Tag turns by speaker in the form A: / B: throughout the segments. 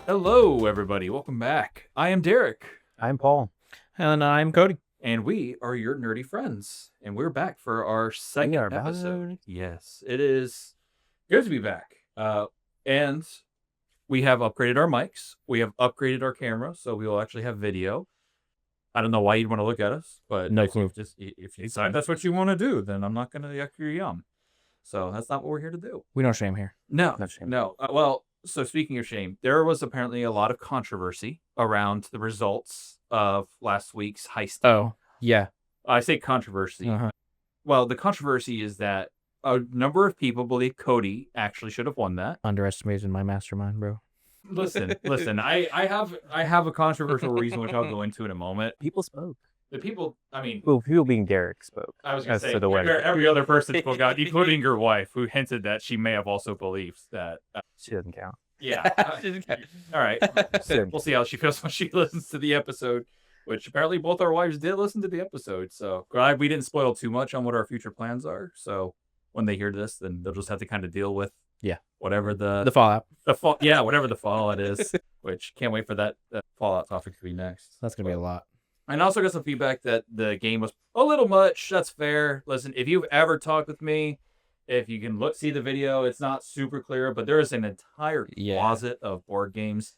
A: Hello, everybody. Welcome back. I am Derek.
B: I'm Paul.
C: And I'm Cody.
A: And we are your nerdy friends. And we're back for our second episode. Yes, it is good to be back. And we have upgraded our mics. We have upgraded our camera, so we will actually have video. I don't know why you'd want to look at us, but
C: nice move.
A: Just if you decide that's what you want to do, then I'm not going to yuck your yum. So that's not what we're here to do.
C: We don't shame here.
A: No,
B: No shame.
A: no. So speaking of shame, there was apparently a lot of controversy around the results of last week's heist.
C: Oh, yeah.
A: I say controversy. Well, the controversy is that a number of people believe Cody actually should have won that.
C: Underestimated my mastermind, bro.
A: Listen. I have a controversial reason, which I'll go into in a moment.
B: People spoke.
A: The people, I mean...
B: Well, people being Derek spoke.
A: I was going to say,
B: to the
A: every other person spoke out, including your wife, who hinted that she may have also believed that...
B: She doesn't count.
A: Yeah. All right. So we'll see how she feels when she listens to the episode, which apparently both our wives did listen to the episode. So glad we didn't spoil too much on what our future plans are. So when they hear this, then they'll just have to kind of deal with whatever the
C: fallout.
A: Whatever the fallout is, which can't wait for that fallout topic to be next.
C: That's going to be a lot.
A: And I also got some feedback that the game was a little much. That's fair. Listen, if you've ever talked with me, if you can see the video, it's not super clear, but there is an entire closet of board games.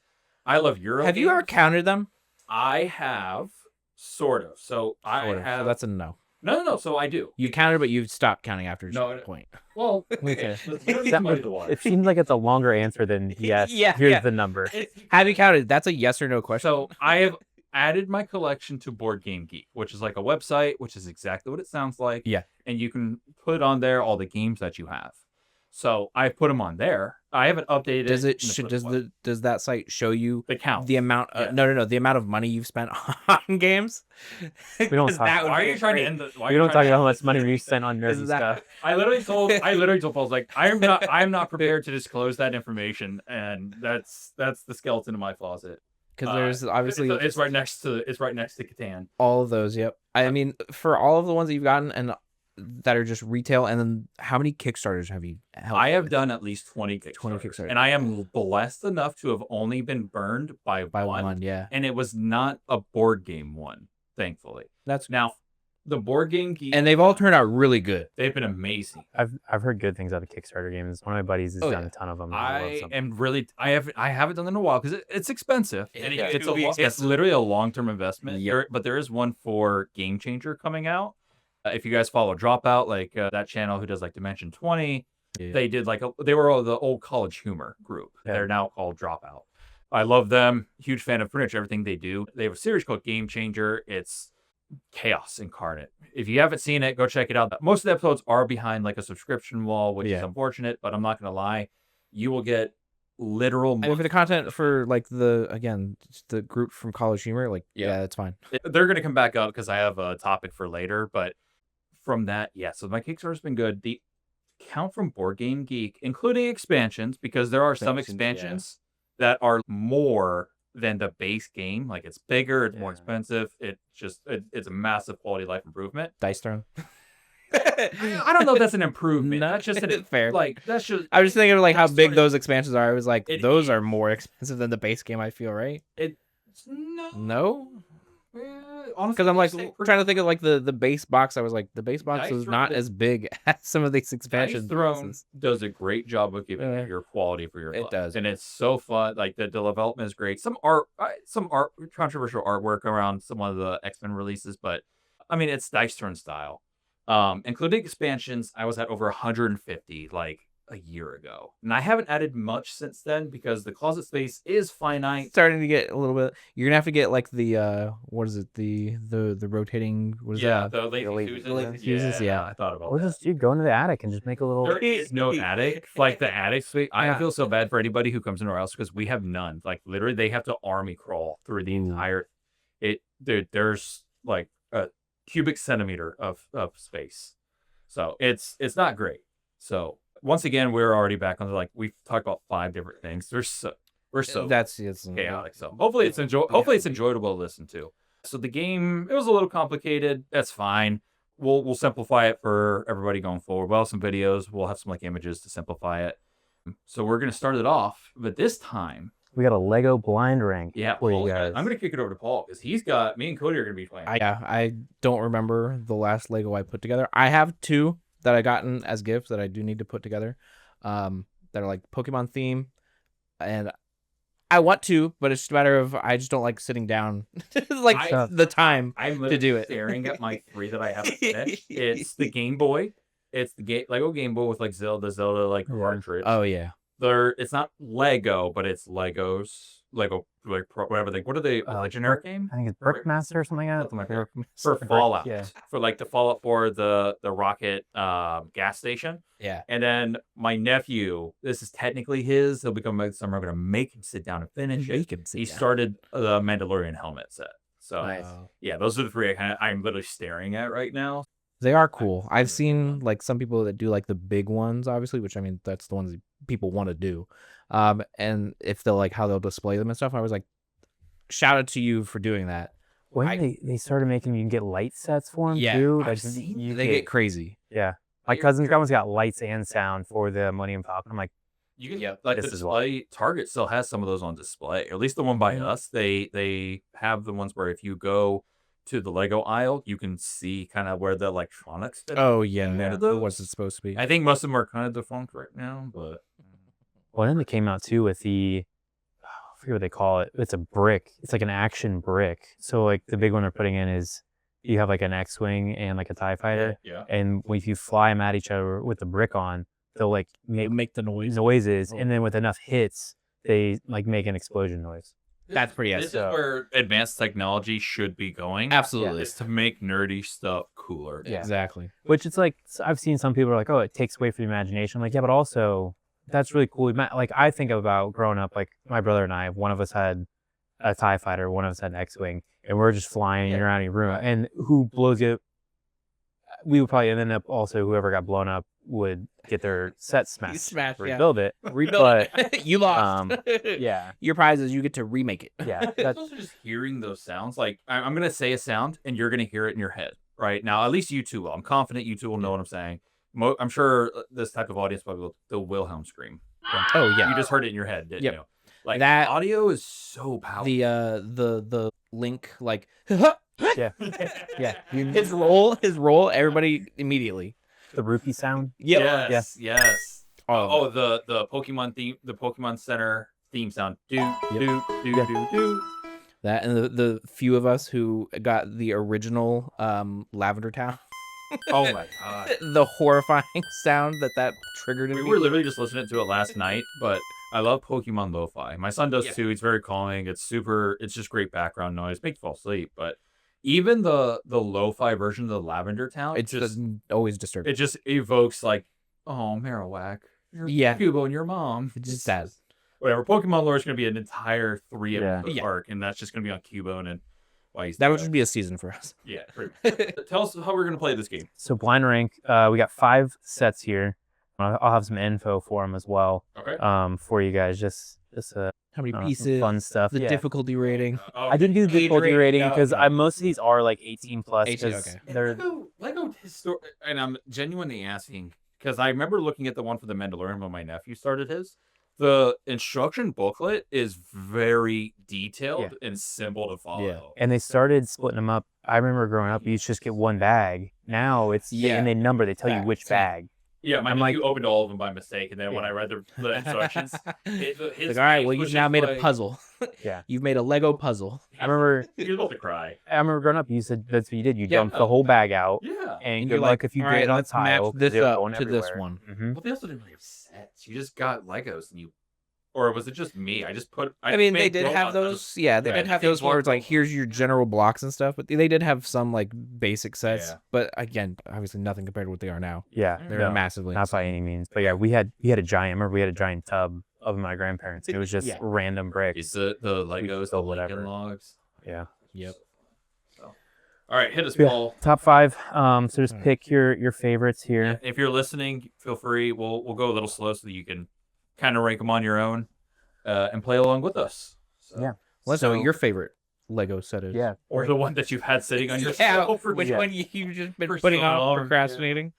A: I love Euro
C: Have
A: games.
C: you ever counted them?
A: I have, sort of. So I have.
C: So that's a no.
A: No. So I do.
C: You counted, but you've stopped counting after a point.
A: Well,
C: okay.
B: It seems like it's a longer answer than yes. Here's the number.
C: Have you counted? That's a yes or no question.
A: So I have added my collection to Board Game Geek, which is like a website, which is exactly what it sounds like.
C: Yeah.
A: And you can put on there all the games that you have. So I put them on there. I haven't updated.
C: Does that site show you
A: the count?
C: The amount? No. The amount of money you've spent on games.
B: We don't talk.
A: Why are you trying to end the?
B: We don't talk about how much money we spent on nerdy stuff.
A: I literally told Paul, like, I'm not prepared to disclose that information, and that's the skeleton in my closet.
C: Because there's obviously
A: it's right next to Catan.
C: All of those, yep. I mean, for all of the ones that you've gotten and that are just retail, and then how many Kickstarters have you helped?
A: I have done at least 20 Kickstarters. And I am blessed enough to have only been burned by one.
C: Yeah.
A: And it was not a board game one, thankfully. Now the Board Game Geek,
C: and they've all turned out really good.
A: They've been amazing.
B: I've heard good things out of Kickstarter games. One of my buddies has done a ton of them.
A: I haven't done it in a while because it's expensive. It's literally a long-term investment.
C: Yep.
A: But there is one for Game Changer coming out. If you guys follow Dropout, like that channel who does like Dimension 20, they did they were the old College Humor group. Yeah. They're now called Dropout. I love them. Huge fan of pretty much everything they do. They have a series called Game Changer. It's chaos incarnate. If you haven't seen it, go check it out. Most of the episodes are behind like a subscription wall, which is unfortunate, but I'm not going to lie. You will get literal.
C: I mean, for the content for like the group from College Humor, like, it's fine.
A: They're going to come back up because I have a topic for later, but from that, so my Kickstarter's been good. The count from Board Game Geek, including expansions, because there are some expansions that are more than the base game. Like, it's bigger, it's more expensive. It's a massive quality of life improvement.
C: Dice Throne.
A: I don't know if that's an improvement. That's just
C: fair.
A: Like, that's just.
C: I was just thinking of like how big those expansions are. I was like, those are more expensive than the base game. I feel, right? No. Because I'm like trying to think of like the base box. I was like, the base box is not as big as some of these expansions.
A: Dice Throne does a great job of giving you your quality for your.
C: It does,
A: and it's so fun. Like the development is great. Some controversial artwork around some of the X-Men releases, but I mean it's Dice Throne style. Including expansions, I was at over 150 like a year ago, and I haven't added much since then because the closet space is finite.
C: Starting to get a little bit. You're gonna have to get like the what is it, the rotating, what is that?
A: The late fuses.
C: Yeah,
A: I thought about
B: or
A: that.
B: just go into the attic and just make a little.
A: There is no attic. Like the attic space, I feel so bad for anybody who comes into our house because we have none. Like literally, they have to army crawl through the entire. There's like a cubic centimeter of space, so it's not great. So once again, we're already back on we've talked about 5 different things. We're so chaotic. So hopefully it's enjoyable to listen to. So the game, it was a little complicated. That's fine. We'll simplify it for everybody going forward. We'll have some videos. We'll have some images to simplify it. So we're gonna start it off, but this time
B: we got a Lego blind rank for you guys.
A: I'm gonna kick it over to Paul because he's got me and Cody are gonna be playing.
C: I don't remember the last Lego I put together. I have 2 that I gotten as gifts that I do need to put together, that are like Pokemon theme, and I want to, but it's just a matter of I just don't like sitting down the time
A: I'm
C: to do it.
A: Staring at my 3 that I haven't finished. It's the Game Boy. It's the Lego Game Boy with like Zelda like cartridge.
C: Oh yeah.
A: It's not Lego, but it's Legos. Lego, like whatever what are they? Generic game?
B: I think it's Brickmaster or something like that.
A: For Fallout.
B: Yeah.
A: For like the Fallout for the rocket gas station.
C: Yeah.
A: And then my nephew, this is technically his. He'll become my summer. I'm gonna make him sit down and finish it. He started the Mandalorian helmet set. So yeah, those are the 3 I'm literally staring at right now.
C: They are cool. I've seen like some people that do like the big ones, obviously, which I mean that's the ones that people want to do. And if they'll like how they'll display them and stuff, I was like, shout out to you for doing that.
B: When they started making you can get light sets for them too.
C: Like, they get crazy.
B: Yeah, my cousin's almost got lights and sound for the Millennium Falcon. I'm like,
A: you can like the display. Target still has some of those on display. Or at least the one by us. They have the ones where if you go to the Lego aisle, you can see kind of where the electronics fit.
C: Oh yeah, what's it supposed to be?
A: I think most of them are kind of defunct right now, but
B: then they came out too with the I forget what they call it. It's a brick. It's like an action brick. So like the big one they're putting in is you have like an X-wing and like a TIE fighter.
A: Yeah.
B: And if you fly them at each other with the brick on, they'll like
C: make the
B: noises, and then with enough hits, they like make an explosion noise.
C: That's pretty.
A: This is where advanced technology should be going.
C: Absolutely,
A: is to make nerdy stuff cooler.
B: Yeah,
C: exactly.
B: Which it's like I've seen some people are like, oh, it takes away from the imagination. I'm like, yeah, but also that's really cool. Like I think about growing up, like my brother and I, one of us had a TIE fighter, one of us had an X-wing, and we're just flying around your room. And who blows it? We would probably end up also whoever got blown up would get their set smashed, rebuild it.
C: But you lost.
B: Yeah,
C: your prize is you get to remake it.
B: Yeah,
A: that's also just hearing those sounds. Like I'm gonna say a sound, and you're gonna hear it in your head right now. At least you two will. I'm confident you two will know what I'm saying. I'm sure this type of audience probably will. The Wilhelm scream.
C: Oh yeah,
A: you just heard it in your head, didn't you? Like
C: that
A: audio is so powerful.
C: The Link like
B: yeah.
C: His roll. Everybody immediately.
B: The rupee sound.
A: Yes. Oh, the Pokemon theme, the Pokemon Center theme sound. Do.
C: That and the few of us who got the original Lavender Town.
A: Oh my god.
C: The horrifying sound that triggered in me.
A: We were literally just listening to it last night, but I love Pokemon Lo-Fi. My son does too. It's very calming. It's just great background noise. Make you fall asleep, but even the Lo-Fi version of the Lavender Town,
C: it just always disturbs.
A: It just evokes like, oh, Marowak, Cubo and your mom.
C: It's just sad.
A: Whatever. Pokemon lore is going to be an entire 3-episode arc, and that's just going to be on Cubone and
C: that would just be a season for us.
A: Yeah. Tell us how we're going to play this game.
B: So blind rank, we got 5 sets here. I'll have some info for them as well.
A: Okay.
B: For you guys, just
C: how many pieces,
B: fun stuff.
C: The difficulty rating.
B: I didn't do the difficulty rating because most of these are like 18 plus.
C: 18, okay.
B: They're
A: Lego and I'm genuinely asking because I remember looking at the one for the Mandalorian when my nephew started his. The instruction booklet is very detailed and simple to follow.
B: Yeah. And they started splitting them up. I remember growing up, you used to just get one bag. Now it's and they number. They tell you which bag.
A: Yeah, my nephew opened all of them by mistake, and then when I read the instructions,
C: like, all right, well, you've now made a puzzle.
B: Yeah,
C: you've made a Lego puzzle.
B: I remember
A: you're about to cry.
B: I remember growing up, you said that's what you did. You dumped the whole bag out.
A: Yeah,
B: and you're like, if you did it on tile,
C: this up to this one.
B: Mm-hmm.
A: Well, they also didn't really have sets. You just got Legos, and you. Or was it just me? I just put.
C: I mean, they did have those. Yeah, they did have those where it's like, here's your general blocks and stuff. But they did have some like basic sets. Yeah. But again, obviously nothing compared to what they are now.
B: Yeah,
C: they're massively
B: not by any means. But yeah, we had a giant. Remember, we had a giant tub of my grandparents. It was just random bricks.
A: It's the Legos, the Lincoln Logs.
B: Yeah.
C: Yep.
A: So, all right, hit us, Paul.
B: Top 5. So just pick your favorites here.
A: Yeah, if you're listening, feel free. We'll go a little slow so that you can kind of rank them on your own and play along with us. So,
B: yeah.
C: Let's know what your favorite Lego set is.
B: Yeah.
A: Or the one that you've had sitting on your shelf.
C: Which one you've just been putting off procrastinating.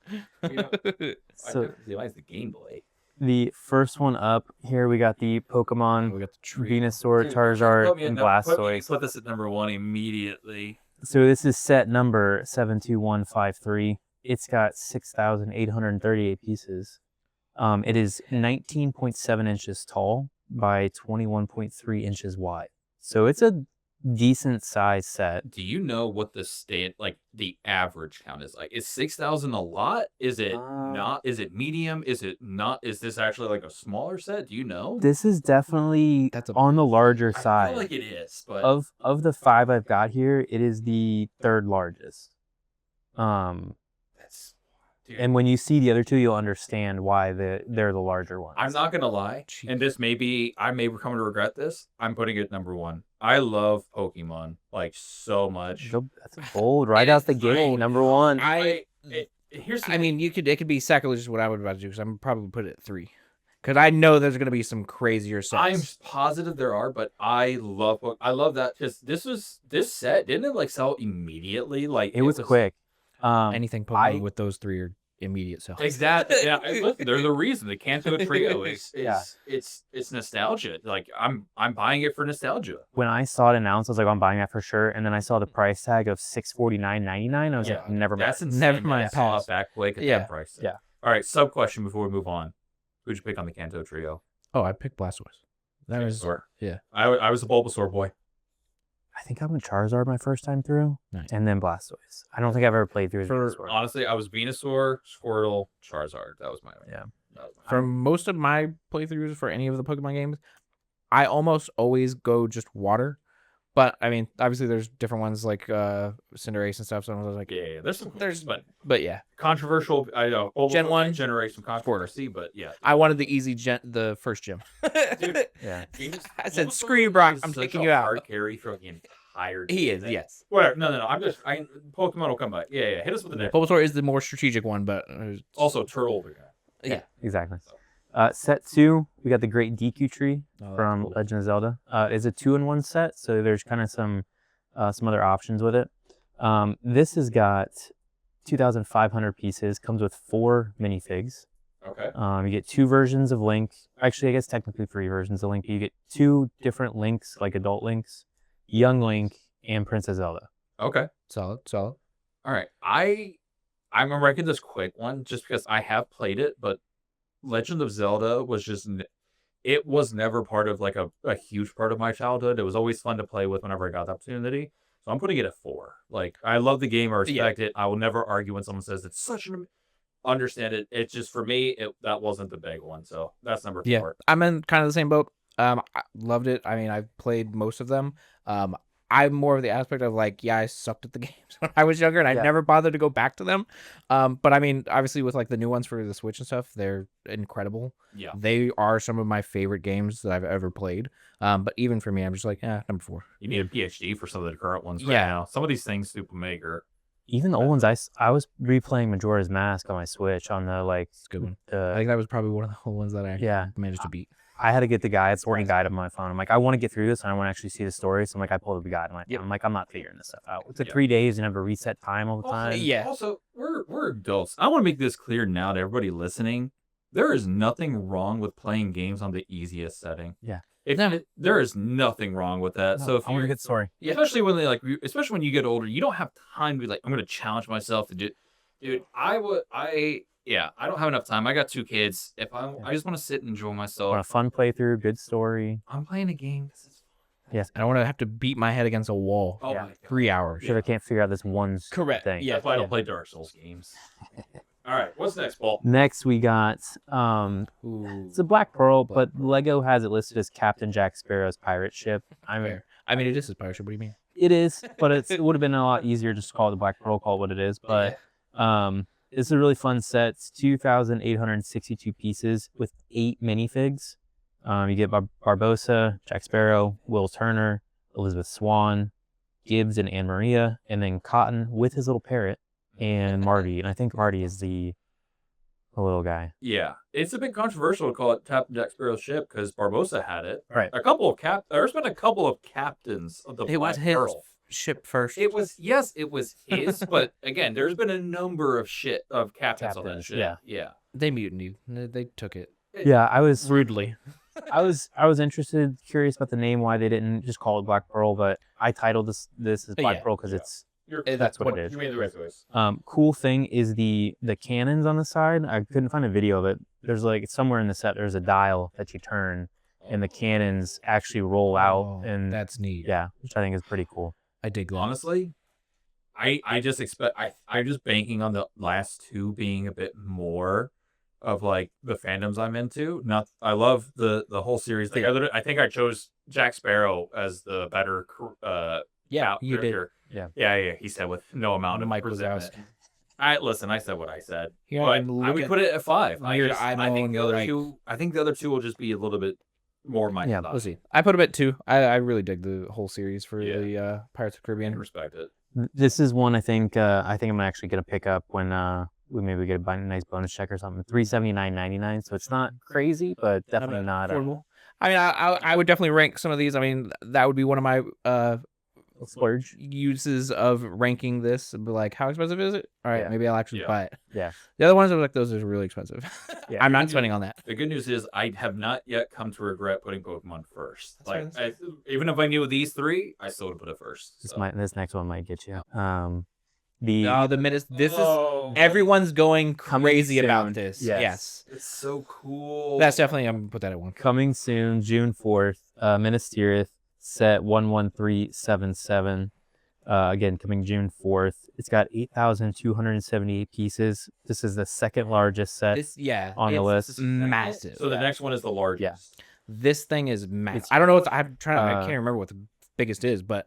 A: So, why is the Game Boy?
B: The first one up here, we got the Pokemon
C: We got the tree.
B: Venusaur, Charizard, and Blastoise.
A: Put this at number 1 immediately.
B: So this is set number 72153. It's got 6,838 pieces. It is 19.7 inches tall by 21.3 inches wide. So it's a decent size set.
A: Do you know what the average count is like? Is 6,000 a lot? Is it not? Is it medium? Is it not? Is this actually like a smaller set? Do you know?
B: This is definitely on the larger side.
A: I feel like it is, but
B: of the 5 I've got here, it is the third largest.
A: Dude.
B: And when you see the other two, you'll understand why they're the larger ones.
A: I'm not gonna lie, and I may come to regret this. I'm putting it number 1. I love Pokemon like so much.
B: That's bold, right out the gate, number 1.
C: I mean, it could be sacrilegious what I would about to do because I'm probably put it at 3. Because I know there's gonna be some crazier sets.
A: I'm positive there are, but I love that because this set didn't it like sell immediately? Like
B: it was quick.
C: Anything Pokemon with those 3 are immediate sales.
A: Exactly. Yeah. Listen, there's a reason the Kanto trio is it's nostalgia. Like I'm buying it for nostalgia.
B: When I saw it announced, I was like, I'm buying that for sure. And then I saw the price tag of $649.99. I was like, never mind.
A: That's insane.
C: Never mind.
A: Pause back quick at that price.
B: Yeah.
A: All right. Sub question before we move on. Who'd you pick on the Kanto trio?
C: Oh, I picked Blastoise. That was yeah.
A: I was a Bulbasaur boy.
B: I think I went Charizard my first time through,
C: nice.
B: And then Blastoise. I don't think I've ever played through Venusaur.
A: Honestly, I was Venusaur, Squirtle, Charizard. That was my
C: For most of my playthroughs for any of the Pokemon games, I almost always go just water. But I mean, obviously, there's different ones like Cinderace and stuff. So I was like,
A: yeah, there's
C: but yeah,
A: controversial. I know
C: Gen 1
A: generation controversy, but yeah,
C: I wanted the easy the first gym.
A: Dude,
B: yeah,
C: I said, screw you, Brock. I'm taking you out.
A: Hard carry for the entire.
C: He is, yes.
A: Whatever. No. Pokemon will come back. Yeah. Hit us with the next.
C: Bulbasaur is the more strategic one, but
A: also turtle.
B: Yeah, exactly. Set 2, we got the Great Deku Tree from Legend of Zelda. It's a 2-in-1 set, so there's kind of some other options with it. This has got 2,500 pieces, comes with 4 minifigs.
A: Okay.
B: You get 2 versions of Link. Actually, I guess technically 3 versions of Link. You get 2 different Links, like adult Links, Young Link, and Princess Zelda.
A: Okay.
C: Solid.
A: All right. I'm gonna rank this quick one just because I have played it, but Legend of Zelda it was never part of like a huge part of my childhood. It was always fun to play with whenever I got the opportunity. So I'm putting it at 4. Like I love the game, I respect it. I will never argue when someone says it's such an understand it. It's just for me, that wasn't the big one. So that's number 4.
C: Yeah, I'm in kind of the same boat. I loved it. I mean, I've played most of them. I'm more of the aspect of like, I sucked at the games when I was younger, and I never bothered to go back to them. But I mean, obviously with like the new ones for the Switch and stuff, they're incredible.
A: Yeah,
C: they are some of my favorite games that I've ever played. But even for me, I'm just like, number 4.
A: You need a PhD for some of the current ones right now. Some of these things super maker.
B: Even the old ones, I was replaying Majora's Mask on my Switch on the like.
C: It's a good one. I think that was probably one of the whole ones that I managed to beat.
B: I had to get the working guide on my phone. I'm like, I want to get through this, and I want to actually see the story. So I'm like, I pulled up the guide. I'm like, I'm not figuring this stuff out. It took 3 days and have a reset time all the time.
A: Also, we're adults. I want to make this clear now to everybody listening. There is nothing wrong with playing games on the easiest setting.
B: Yeah.
A: There is nothing wrong with that.
B: No,
A: so if
B: I want to get the story.
A: Especially when especially when you get older, you don't have time to be like, I'm going to challenge myself to do. Dude, I don't have enough time. I got 2 kids. I just want to sit and enjoy myself.
B: Want a fun playthrough, good story.
A: I'm playing a game. This is fun.
B: Yes.
C: I don't want to have to beat my head against a wall.
A: Oh my God.
C: 3 hours.
B: Sure, I can't figure out this one thing.
A: Yeah, that's why I don't play Dark Souls games. All right, what's next, Paul?
B: Next, we got it's a Black Pearl, but Lego has it listed as Captain Jack Sparrow's pirate ship.
C: I mean, it is his pirate ship. What do you mean?
B: It is, but it would have been a lot easier just to call it the Black Pearl, call it what it is. But it's a really fun set. It's 2,862 pieces with 8 minifigs. You get Barbossa, Jack Sparrow, Will Turner, Elizabeth Swann, Gibbs and Anne Maria, and then Cotton with his little parrot, and Marty. And I think Marty is the little guy.
A: Yeah, it's a bit controversial to call it Captain Jack Sparrow's ship because Barbossa had it.
B: Right.
A: There's been a couple of captains of the Black Pearl.
C: Ship first.
A: It was his, but again, there's been a number of captains on that ship.
B: Yeah.
C: They mutinied. They took it.
B: Yeah, I was
C: Rudely.
B: I was interested, curious about the name, why they didn't just call it Black Pearl, but I titled this as Black
C: Yeah,
B: Pearl because
A: yeah.
B: that's what it is.
A: You made the right choice.
B: Cool thing is the cannons on the side. I couldn't find a video of it. There's like somewhere in the set there's a dial that you turn, and the cannons actually roll out, and
C: that's neat.
B: yeah, which I think is pretty cool.
C: I dig that.
A: Honestly, I just expect I'm just banking on the last two being a bit more of like the fandoms I'm into. Not I love the whole series. Like I think I chose Jack Sparrow as the better
C: Yeah, you did.
A: character.
B: Yeah.
A: He said with no amount of
C: Mike
A: resentment.
C: Wazowski.
A: I said what I said.
C: Here,
A: But
C: I'm
A: I would
C: looking-
A: put it at 5. I
C: Weird
A: think the
C: eyeball,
A: other
C: like-
A: two. I think the other two will just be a little bit more my
B: Yeah,
A: style.
C: We'll see. I put him at 2. I really dig the whole series for
A: Yeah.
C: the Pirates of the
A: I
C: Caribbean.
A: respect it.
B: This is one I think I'm actually gonna pick up when we maybe get a nice bonus check or something. $379.99, so it's not crazy, but definitely not
C: affordable. I mean, I would definitely rank some of these. I mean, that would be one of my
B: splurge.
C: uses of ranking this. But like, how expensive is it? All right,
B: Yeah.
C: maybe I'll actually
A: Yeah.
C: buy it.
B: Yeah.
C: The other ones are like, those are really expensive.
B: Yeah.
C: I'm not spending on that.
A: The good news is I have not yet come to regret putting Pokemon first.
C: That's
A: Like even if I knew these 3, I still would put it first. So.
B: This next one might get you.
C: No, the minutes. This is
A: Oh,
C: everyone's going
B: Coming
C: crazy
B: soon.
C: about this.
B: Yes.
A: it's so cool.
C: That's definitely. I'm gonna put that at 1.
B: Coming soon, June 4th. Minas Tirith, set 11377. Again, coming June 4th. It's got 8,278 pieces. This is the second largest set. On the list.
C: It's massive.
A: So the next one is the largest.
B: Yeah.
C: This thing is massive.
B: It's-
C: I don't know. I can't remember what the biggest is, but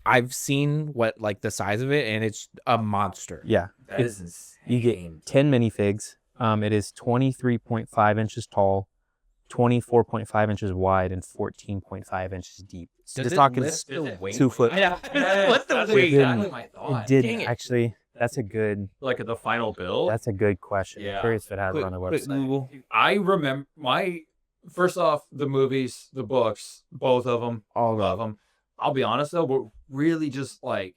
C: I've seen what like the size of it, and it's a monster.
B: Yeah.
A: That is insane.
B: You get 10 minifigs. It is 23.5 inches tall, 24.5 inches wide, and 14.5 inches deep. So
C: Does
B: just
C: it
B: talking
C: list
A: Does it weigh?
B: 2 foot.
C: Yeah. What's the
A: That's
C: weight?
A: exactly my thought.
B: It did
C: Dang it.
B: actually. That's a good.
A: Like at the final build.
B: That's a good question.
A: Yeah.
B: I'm curious if it has it on the
C: Quick
B: website.
C: Google.
A: I remember first off, the movies, the books, both of them,
C: All
A: love them. I'll be honest though, what really just like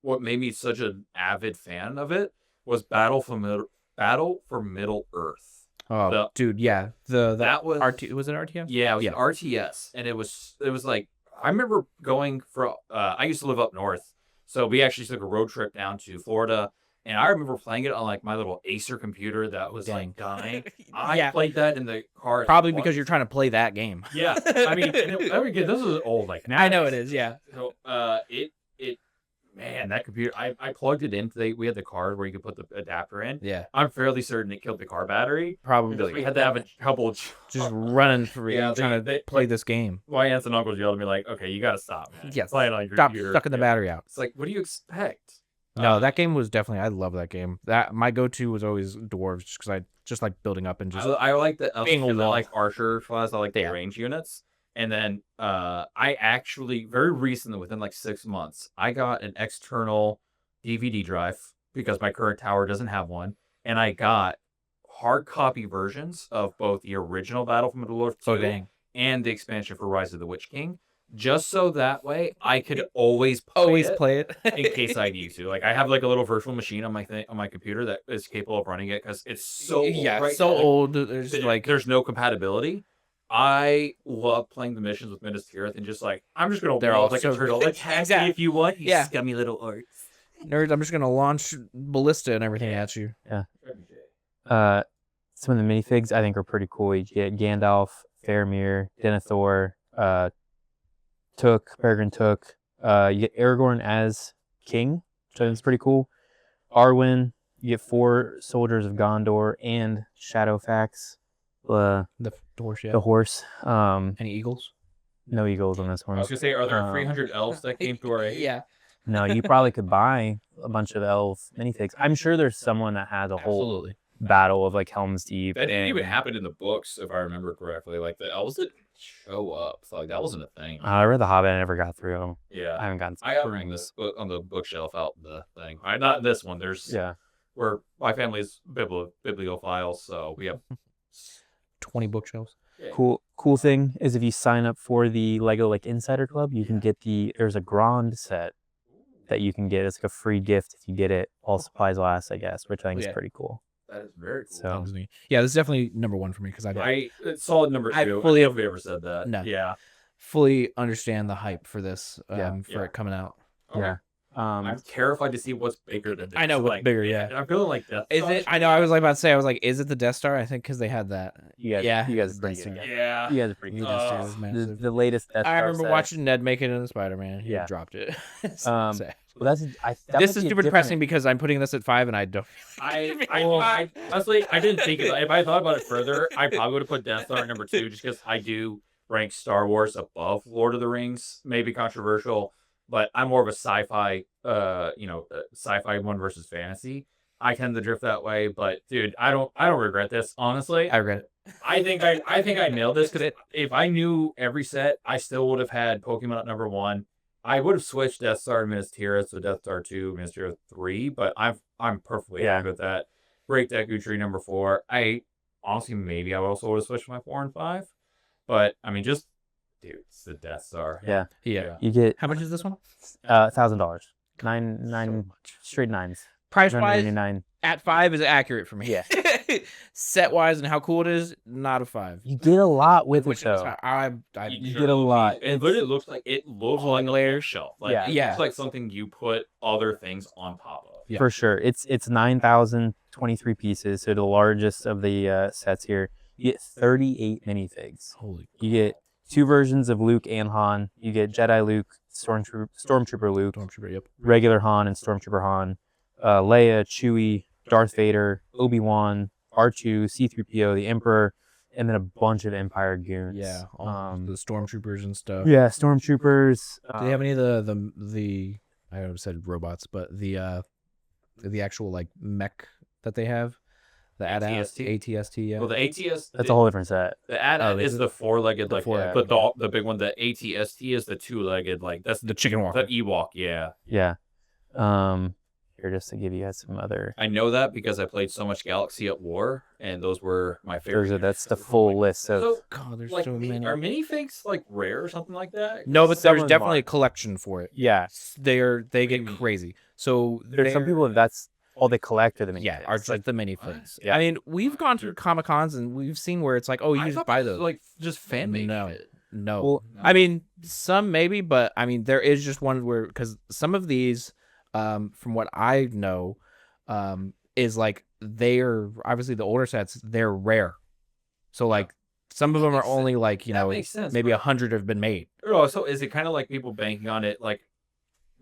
A: what made me such an avid fan of it was Battle for Middle Earth.
C: Oh, dude, yeah. The
A: That was
C: was it RTS?
A: Yeah, it was an RTS, and it was like I remember going for. I used to live up north, so we actually took a road trip down to Florida, and I remember playing it on like my little Acer computer that was like dying. I played that in the car.
C: Probably because you're trying to play that game.
A: Yeah, I mean, this is old. Like
C: I know it is. Yeah.
A: So, man, that computer. I plugged it in. We had the card where you could put the adapter in.
C: Yeah.
A: I'm fairly certain it killed the car battery.
C: Probably.
A: We had to have a couple.
C: Just running for
A: Yeah,
C: trying to play this game.
A: My aunts and uncles yelled at me like, "Okay, you got to stop, man.
C: Yes.
A: Play it on your
C: Stop
A: computer."
C: sucking the battery out.
A: It's like, what do you expect?
C: No, that game was definitely. I love that game. That my go-to was always dwarves, just because I just like building up and just.
A: I like the
C: being
A: I
C: lost.
A: like archer class. I like the
C: Yeah.
A: range units. And then I actually very recently, within like 6 months, I got an external DVD drive because my current tower doesn't have one, and I got hard copy versions of both the original Battle for Middle-earth 2
C: Oh dang!
A: and the expansion for Rise of the Witch King, just so that way I could always play it. In case I need to. Like I have like a little virtual machine on my computer that is capable of running it because it's so old,
C: so old. There's
A: no compatibility. I love playing the missions with Minas Tirith and just like I'm just gonna
C: They're
A: blow
C: all
A: up like
C: so
A: a turtle.
C: good.
A: Attack
C: Exactly.
A: me if you want, you
C: Yeah.
A: scummy little orcs.
C: nerds. I'm just gonna launch ballista and everything at you.
B: Some of the minifigs I think are pretty cool. You get Gandalf, Faramir, Denethor, Peregrine Took. You get Aragorn as king, which I think is pretty cool. Arwen. You get 4 soldiers of Gondor and Shadowfax,
C: The horse, yeah.
B: the horse.
C: Any eagles?
B: No eagles on this
A: I
B: one.
A: was gonna say, are there
B: Um,
A: 300 elves that came to our aid?
C: Yeah,
B: No, you probably could buy a bunch of elf minifigs. I'm sure there's someone that has a whole
C: absolutely.
B: battle of like Helm's Deep.
A: That didn't
B: and-
A: even happen in the books, if I remember correctly. Like the elves didn't show up. So like that wasn't a thing.
B: I read The Hobbit. I never got through them.
A: Yeah.
B: I haven't gotten.
A: I got
B: through
A: reading this book on the bookshelf out the thing. Not this one. There's
B: Yeah.
A: where my family is bibliophiles, so we have
C: 20 bookshelves.
B: Cool thing is if you sign up for the Lego like Insider Club, you can get there's a Grand set that you can get. It's like a free gift if you get it. All supplies last, I guess, which I think is pretty cool.
A: That is very cool.
B: So
C: yeah, this is definitely number 1 for me because
A: it's solid number 2.
C: I
A: I
C: fully-
A: fully have ever said that.
C: No.
A: Yeah.
C: fully understand the hype for this
B: Yeah.
C: for it coming out.
A: Okay.
B: yeah.
A: I'm terrified to see what's bigger than this.
C: I know what's
A: like,
C: bigger, yeah.
A: I'm feeling like that.
C: Is it? I know. I was like about to say. I was like, is it the Death Star? I think because they had that.
B: You guys,
C: Yeah,
B: you guys
C: it's
B: are pretty
C: Death
B: good.
C: Star.
A: Yeah.
B: You guys are pretty
C: The
B: good.
C: Death Star is massive.
B: The latest Death
C: I
B: Star
C: remember
B: set.
C: watching Ned make it in the Spider-Man. He
B: Yeah.
C: dropped it.
B: Well,
C: Sad.
B: that's that
C: This
B: might
C: is
B: be a
C: super
B: different-
C: depressing because I'm putting this at 5 and I don't.
A: I honestly, I didn't think about it. If I thought about it further, I probably would have put Death Star at number 2 just because I do rank Star Wars above Lord of the Rings. Maybe controversial, but I'm more of a sci-fi, sci-fi one versus fantasy. I tend to drift that way, but dude, I don't regret this, honestly.
C: I regret it.
A: I think I nailed this because if I knew every set, I still would have had Pokemon at number 1. I would have switched Death Star and Minas Tirith to Death Star 2, Minas Tirith 3, but I'm perfectly happy with that. Great Deku Tree number 4. I honestly maybe I also would have switched my 4 and 5, but I mean dude, it's the Death Star.
B: Yeah.
C: Yeah.
B: You get
C: How much is this one?
B: $1,000. Nine straight 9s.
C: Price wise,
B: 999.
C: at 5 is accurate for me.
B: Yeah.
C: Set wise and how cool it is, not a 5.
B: You get a lot with
C: Which
B: it though.
C: you
B: get a lot.
A: And but it looks like
C: Pulling
A: like
C: layers.
A: a shelf. Like,
B: Yeah.
A: it
C: Yeah.
A: looks like something you put other things on top of.
C: Yeah.
B: For sure. It's 9,023 pieces, so the largest of the sets here. You get 38 minifigs.
C: Holy.
B: You get 2 versions of Luke and Han. You get Jedi Luke, Stormtrooper Luke,
C: Stormtrooper, yep.
B: regular Han and Stormtrooper Han, Leia, Chewie, Darth Vader, Obi-Wan, R2, C-3PO, the Emperor, and then a bunch of Empire goons.
C: Yeah, all the stormtroopers and stuff.
B: Yeah, Stormtroopers.
C: Do they have any of the I almost said robots, but the actual like mech that they have? The ATST, yeah.
A: Well, the ATS
B: That's a whole different set.
A: the AT
C: is
A: is
C: it?
A: the 4-legged
C: The
A: like
C: four-legged,
A: the big one. The ATST is the 2-legged like that's
C: the chicken walker.
A: the Ewok. Yeah,
B: Yeah. Here, just to give you guys some other.
A: I know that because I played so much Galaxy at War, and those were my favorite.
B: That's the full list of.
A: So,
C: God, there's
A: like,
C: so many.
A: are minifigs like rare or something like that?
C: No, but
B: Some
C: there's
B: of them
C: definitely
B: are.
C: a collection for it.
B: Yeah,
C: They get
A: mean?
C: crazy. So
B: there's some
C: they're-
B: people that's all they collect are the minifigs.
C: yeah, are like the minifigs.
B: Yeah.
C: I mean, we've gone to Comic Cons and we've seen where it's like, oh, you
A: I
C: just
A: thought
C: buy
A: this was,
C: those.
A: like just fan made.
C: No.
A: shit.
C: No.
B: Well,
C: I mean, some maybe, but I mean, there is just one where because some of these, from what I know, is like they're obviously the older sets. They're rare, so like some of them are
A: makes
C: only like
A: That makes sense,
C: maybe
A: but-
C: 100 have been made.
A: Oh, so is it kind of like people banking on it, like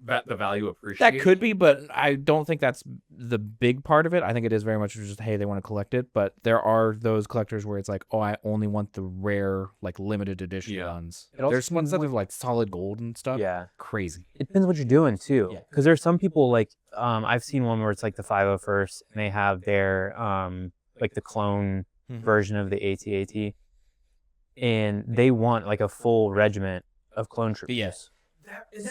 A: the value appreciation?
C: That could be, but I don't think that's the big part of it. I think it is very much just hey, they want to collect it. But there are those collectors where it's like, oh, I only want the rare, like limited edition
A: Yeah.
C: ones.
B: It also
C: There's ones that
B: depends
C: are like solid gold and stuff.
B: Yeah.
C: Crazy.
B: It depends what you're doing too.
C: Yeah.
B: Because there's some people like I've seen one where it's like the 501st and they have their like the clone
C: Mhm.
B: version of the AT-AT, and they want like a full regiment of clone troopers.
C: Yes.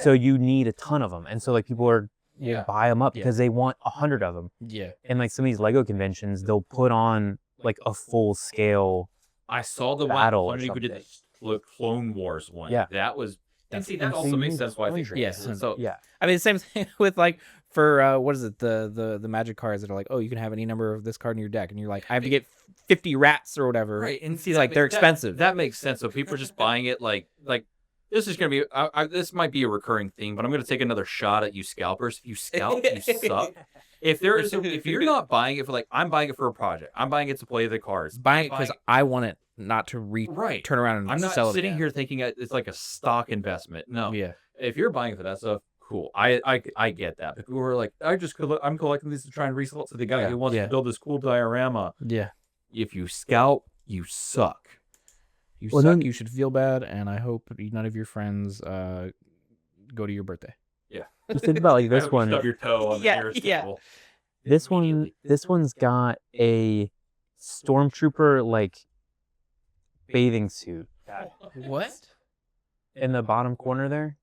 B: So you need a ton of them, and so like people are
A: Yeah.
B: buy them up
C: Yeah.
B: because they want 100 of them.
C: Yeah.
B: And like some of these Lego conventions, they'll put on like a full scale.
A: I saw the
B: Battle or
A: one who did
B: something.
A: the Clone Wars one.
B: Yeah.
A: that was. And
C: That's
A: see, that also makes sense why I think.
B: insane.
C: Yes.
A: So
B: Yeah.
C: I mean, the same thing with like for what is it the magic cards that are like, oh, you can have any number of this card in your deck, and you're like, I have to get 50 rats or whatever.
A: right, and see,
C: like they're expensive.
A: That makes sense. So people are just buying it like this is gonna be. This might be a recurring theme, but I'm gonna take another shot at you scalpers. If you scalp, you suck. If you're not buying it for like, I'm buying it for a project. I'm buying it to play the cards.
C: Buying it because I want it not to
A: Right.
C: turn around and
A: I'm not
C: sell it
A: sitting
C: again.
A: here thinking it's like a stock investment. No.
C: Yeah.
A: If you're buying for that stuff, cool. I get that. But people are like, I'm collecting these to try and resell it to the guy who wants
C: Yeah.
A: to build this cool diorama.
C: Yeah.
A: If you scalp, you suck.
C: You
B: Well,
C: suck.
B: then-
C: You should feel bad, and I hope none of your friends go to your birthday.
B: Just think about like
A: I
B: this
A: hope you
B: one.
A: stub your toe on the
C: Yeah,
A: nearest
C: yeah.
A: table.
B: This one's got a Stormtrooper like bathing suit
C: What?
B: in the bottom corner there.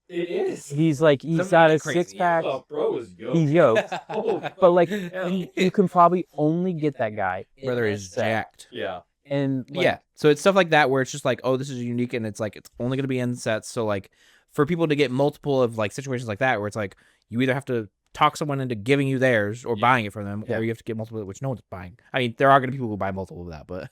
A: It is.
B: He's got a
C: crazy.
B: 6-pack.
A: Oh, bro is yoked.
B: He's yoked.
A: Oh,
B: But like
A: yeah.
B: you can probably only get that guy in
C: Brother
B: that
C: is
B: set.
C: jacked.
A: Yeah.
B: And like,
C: Yeah. So it's stuff like that where it's just like, oh, this is unique, and it's like it's only going to be in sets. So like for people to get multiple of like situations like that where it's like you either have to talk someone into giving you theirs or buying it from them,
B: Yeah.
C: or you have to get multiple, which no one's buying. I mean, there are going to be people who buy multiple of that, but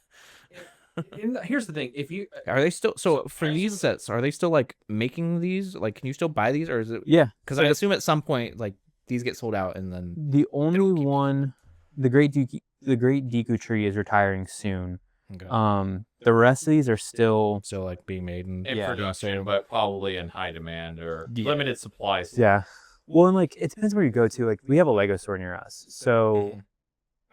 A: And here's the thing: if you
C: are they still
A: So
C: for these sets? Are they still like making these? Like, can you still buy these, or is it?
B: Yeah.
C: Because I assume at some point like these get sold out, and then
B: The only one, the Great Deku Tree is retiring soon.
C: okay.
B: The rest of these are still
C: like being made and
A: in production, but probably in high demand or
C: Yeah.
A: limited supplies.
B: Yeah. Well, and like it depends where you go to. Like we have a Lego store near us, so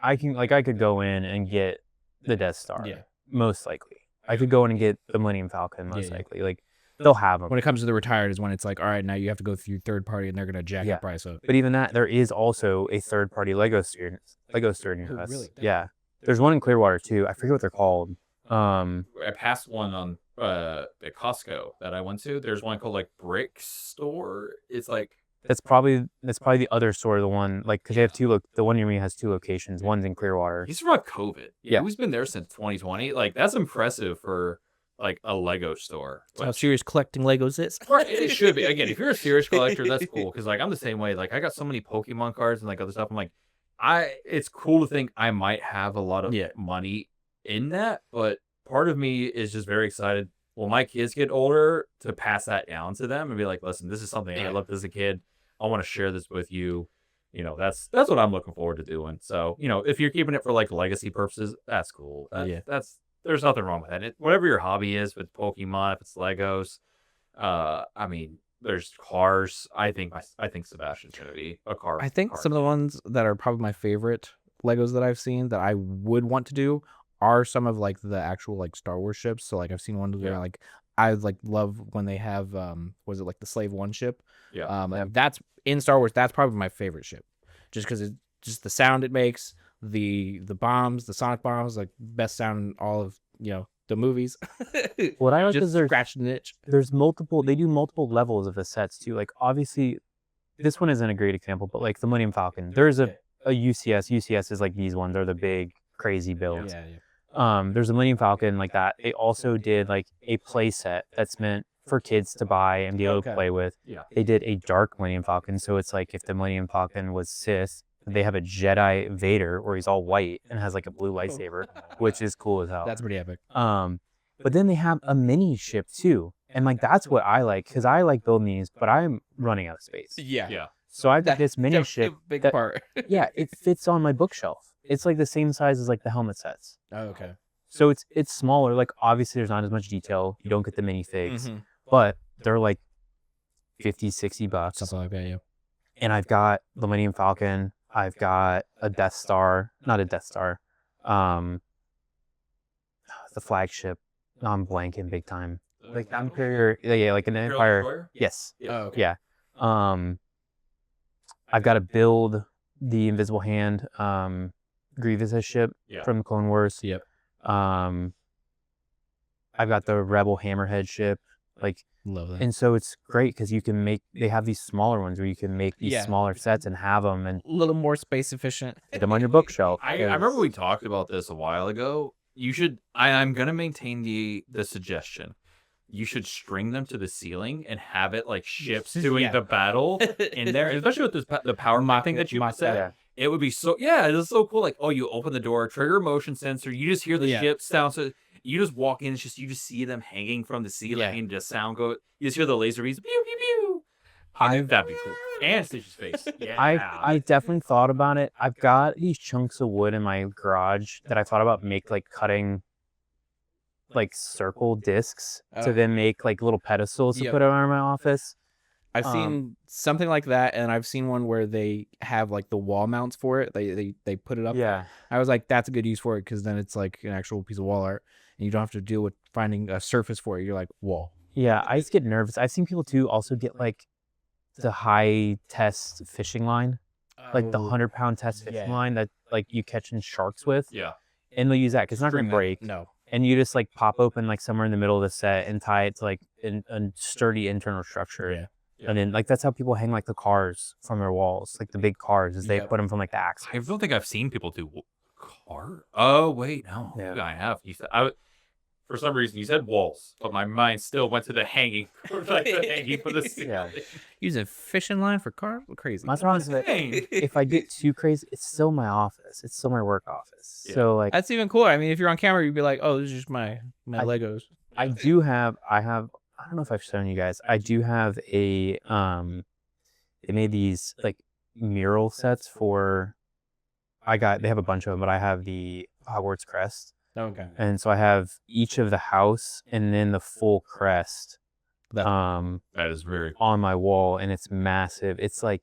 B: I could go in and get the Death Star.
C: Yeah.
B: Most likely, I could go in and get the Millennium Falcon. Most
C: Yeah.
B: likely, like they'll have them.
C: when it comes to the retired is when it's like, all right, now you have to go through third party, and they're gonna jack your
B: Yeah.
C: price up.
B: But even that, there is also a third-party Lego store near us.
C: really?
B: Yeah. There's one in Clearwater too. I forget what they're called.
A: I passed one on at Costco that I went to. There's one called like Brick Store. It's like
B: That's probably the other store. The one like because they have the one near me has 2 locations. One's in Clearwater.
A: he survived COVID.
B: Yeah.
A: Who's been there since 2020? Like that's impressive for like a Lego store.
C: That's how serious collecting Legos is.
A: It should be. Again, if you're a serious collector, that's cool. Because like I'm the same way. Like I got so many Pokemon cards and like other stuff. I'm like, it's cool to think I might have a lot of money in that, but part of me is just very excited when my kids get older to pass that down to them and be like, listen, this is something I loved as a kid. I want to share this with you. You know, that's what I'm looking forward to doing. So, you know, if you're keeping it for like legacy purposes, that's cool. There's nothing wrong with that. Whatever your hobby is, if it's Pokemon, if it's Legos, I mean, there's cars. I think Sebastian's gonna be a car.
C: I think some of the ones that are probably my favorite Legos that I've seen that I would want to do are some of like the actual like Star Wars ships. So like I've seen ones where like I like love when they have was it like the Slave One ship?
A: Yeah.
C: And that's in Star Wars. That's probably my favorite ship, just because it's just the sound it makes, the bombs, the sonic bombs, like best sound in all of the movies.
B: What I like
C: just
B: is there's
C: scratching the itch.
B: there's multiple. They do multiple levels of the sets too. Like obviously, this one isn't a great example, but like the Millennium Falcon, there's a UCS. UCS is like these ones are the big crazy builds. There's a Millennium Falcon like that. They also did like a play set that's meant for kids to buy and be able to play with.
A: Yeah.
B: They did a dark Millennium Falcon, so it's like if the Millennium Falcon was Sith, they have a Jedi Vader where he's all white and has like a blue lightsaber, which is cool as hell.
C: That's pretty epic.
B: But then they have a mini ship too, and like that's what I like because I like building these, but I'm running out of space.
A: Yeah.
B: So I've got this mini ship.
C: Big
B: that-
C: part.
B: Yeah, it fits on my bookshelf. It's like the same size as like the helmet sets.
C: Oh, okay.
B: So it's smaller. Like obviously there's not as much detail. You don't get the minifigs,
C: Mhm.
B: but they're like $50-$60.
C: Something like that, yeah.
B: And I've got the Millennium Falcon. I've got a Death Star, not a Death Star. The flagship. I'm blanking big time. Like the Empire, yeah, like an Empire. Yes.
C: Oh, okay.
B: Yeah. I've got to build the Invisible Hand, Grievous's ship from the Clone Wars.
C: Yep.
B: I've got the Rebel Hammerhead ship. Like,
C: Love that.
B: and so it's great because they have these smaller ones where you can make these smaller sets and have them and
C: A little more space efficient.
B: put them on your bookshelf.
A: I remember we talked about this a while ago. You should. I'm gonna maintain the suggestion. You should string them to the ceiling and have it like ships doing the battle in there, especially with the power thing that you said.
B: Yeah.
A: It would be so. Yeah, it's so cool. Like, oh, you open the door, trigger motion sensor. You just hear the ship sound. So you just walk in. It's just you just see them hanging from the ceiling, and just sound go. You just hear the laser beams. Pew pew pew. That'd be cool. And Stitch's face. Yeah.
B: I definitely thought about it. I've got these chunks of wood in my garage that I thought about cutting like circle discs to then make like little pedestals to put around my office.
C: I've seen something like that, and I've seen one where they have like the wall mounts for it. They put it up.
B: Yeah.
C: I was like, that's a good use for it because then it's like an actual piece of wall art, and you don't have to deal with finding a surface for it. You're like, wall.
B: Yeah, I just get nervous. I've seen people too also get like the high test fishing line, like the 100-pound test fishing line that like you catching sharks with.
A: Yeah.
B: And they'll use that because it's not going to break.
C: No.
B: And you just like pop open like somewhere in the middle of the set and tie it to like a sturdy internal structure.
C: Yeah.
B: And then like that's how people hang like the cars from their walls, like the big cars, is they put them from like the axle.
A: I don't think I've seen people do car. Oh wait, no.
B: Yeah.
A: I have. You said for some reason you said walls, but my mind still went to the hanging, like the hanging for the ceiling.
C: Using fishing line for cars? Crazy.
B: My problem is that if I get too crazy, it's still my office. It's still my work office.
A: Yeah.
B: So like
C: That's even cooler. I mean, if you're on camera, you'd be like, "Oh, this is just my Legos."
B: I have. I don't know if I've shown you guys. I do have a they made these like mural sets for. They have a bunch of them, but I have the Hogwarts crest.
C: Okay.
B: And so I have each of the house and then the full crest.
A: That is very
B: on my wall, and it's massive. It's like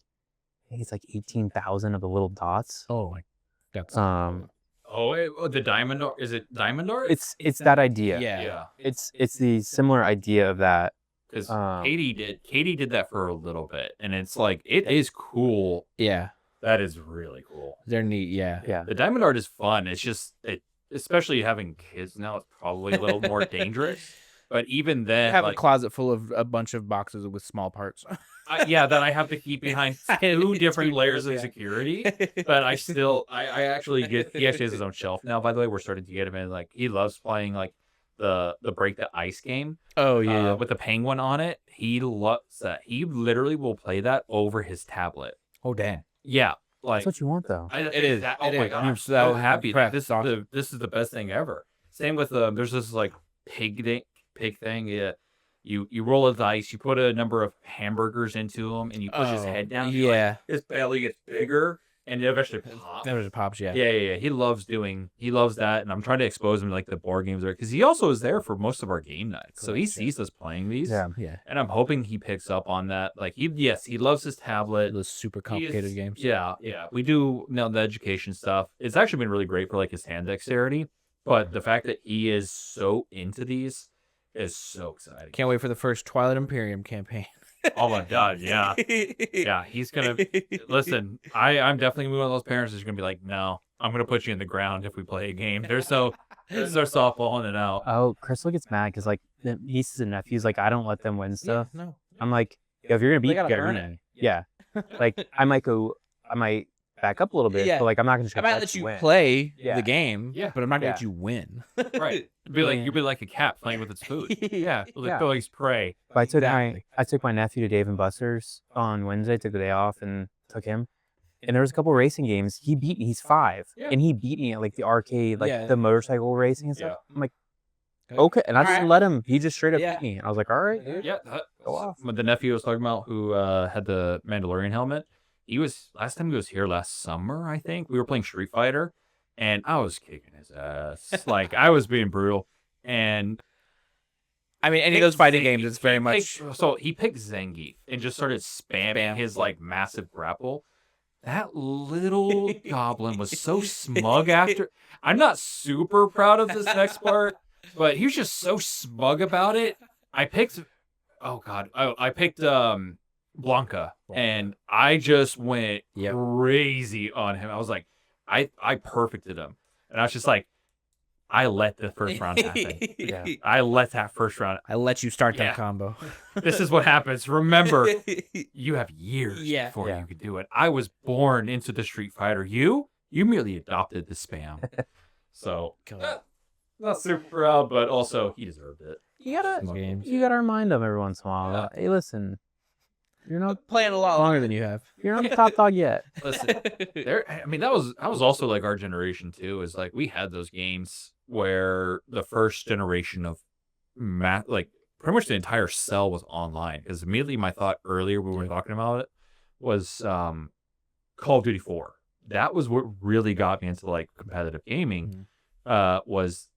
B: I think it's like 18,000 of the little dots.
C: Oh my, that's
A: the diamond art. Is it diamond art?
B: It's that idea.
A: Yeah.
B: It's the similar idea of that.
A: Because Katie did that for a little bit, and it's like it is cool.
C: Yeah.
A: That is really cool.
C: They're neat. Yeah.
B: Yeah.
A: The diamond art is fun. It's just especially having kids now, it's probably a little more dangerous. But even then,
C: I have a closet full of a bunch of boxes with small parts.
A: that I have to keep behind 2 different layers of security. But I actually he actually has his own shelf now. By the way, we're starting to get him in. Like, he loves playing like the break the ice game.
C: Oh yeah,
A: with the penguin on it. He loves that. He literally will play that over his tablet.
C: Oh damn.
A: Yeah, like
B: That's what you want, though.
A: it is. Oh my god, I'm so happy. This is the best thing ever. Same with there's this like pig thing. Yeah, you roll a dice, you put a number of hamburgers into him, and you push his head down.
C: Yeah,
A: his belly gets bigger, and it eventually pops.
C: It pops. Yeah.
A: Yeah. He loves that, and I'm trying to expose him to like the board games because he also is there for most of our game nights, so he sees us playing these.
B: Yeah.
A: And I'm hoping he picks up on that. Like he loves his tablet.
C: Those super complicated games.
A: Yeah. We do the education stuff. It's actually been really great for like his hand dexterity, but the fact that he is so into these is so exciting.
C: Can't wait for the first Twilight Imperium campaign.
A: Oh my god, yeah. Yeah, he's gonna listen. I'm definitely gonna be one of those parents who's gonna be like, no, I'm gonna put you in the ground if we play a game. This is our softball in and out.
B: Oh, Crystal gets mad because like the nieces and nephews, like I don't let them win stuff.
C: Yeah, no.
B: I'm like, if you're gonna beat, you gotta
C: earn
B: earn it. Yeah. Like I might back up a little bit, but like I'm not gonna just
C: I might let you play the game, but I'm not gonna let you win.
A: Right. You'd be like a cat playing with its food. Yeah. Like he's prey.
B: But I took my nephew to Dave and Buster's on Wednesday, took the day off and took him. And there was a couple racing games. He's 5.
A: Yeah.
B: And he beat me at like the arcade, like the motorcycle racing and stuff.
A: Yeah.
B: I'm like, okay. And I just let him. He just straight up
C: Yeah.
B: beat me. I was like, all right.
A: Yeah.
B: Go off.
A: The nephew I was talking about who had the Mandalorian helmet. Last time he was here last summer, I think. We were playing Street Fighter, and I was kicking his ass. Like, I was being brutal. And
C: I mean, any of those fighting games, it's very much.
A: So he picked Zangief and just started spamming his like massive grapple. That little goblin was so smug after. I'm not super proud of this next part, but he was just so smug about it. I picked Blanca, and I just went crazy on him. I was like, I perfected him, and I was just like, I let the first round happen. I let that first round.
C: I let you start that combo.
A: This is what happens. Remember, you have years before you could do it. I was born into the Street Fighter. You merely adopted the spam. So, not super proud, but also he deserved it.
B: You gotta remind them every once in a while.
A: Yeah.
B: Hey, listen. You're not
C: playing a lot longer than you have.
B: You're not the top dog yet.
A: Listen, that was also like our generation too. Is like we had those games where the first generation of like pretty much the entire cell was online. Because immediately my thought earlier when we were talking about it was Call of Duty 4. That was what really got me into like competitive gaming. I was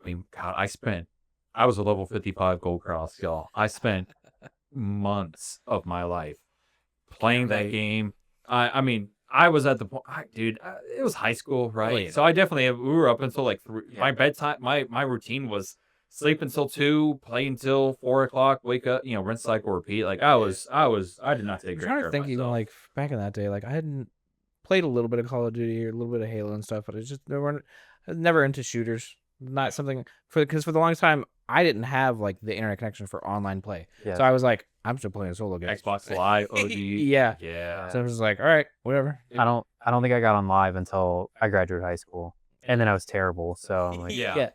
A: a level 55 gold cross, y'all. I spent months of my life playing that game. I was at the point, dude, it was high school, right?
C: Oh, yeah.
A: So we were up until like 3. My bedtime, my routine was sleep until 2, play until 4 o'clock, wake up, rinse, cycle, repeat. Like I did not take great care of myself.
C: Even like back in that day, like I hadn't played a little bit of Call of Duty or a little bit of Halo and stuff, but I was never into shooters. Not something because for the longest time I didn't have like the internet connection for online play. Yeah. So I was like, I'm still playing a solo game.
A: Xbox Live, OG.
C: Yeah. So I was like, all right, whatever.
B: I don't think I got on live until I graduated high school. and then I was terrible. So I'm like,
A: Yeah.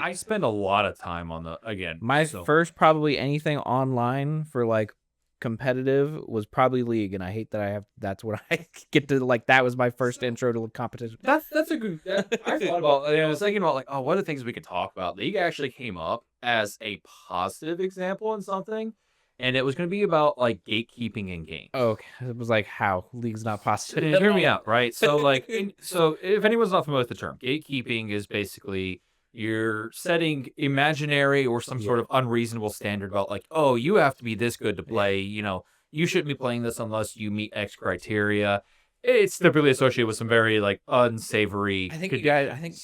A: I spend a lot of time on
C: my first probably anything online for like competitive was probably League, and I hate that that's what I get to like. That was my first intro to competition.
A: That's a good. I thought about. I was thinking about like, oh, what are the things we could talk about? League actually came up as a positive example in something, and it was going to be about like gatekeeping in games.
C: Oh, okay. It was like how League's not positive.
A: Hear me out, right? So like, so if anyone's not familiar with the term, gatekeeping is basically you're setting imaginary or some sort of unreasonable standard about like, oh, you have to be this good to play. You know, you shouldn't be playing this unless you meet X criteria. It's typically associated with some very like unsavory.
C: I think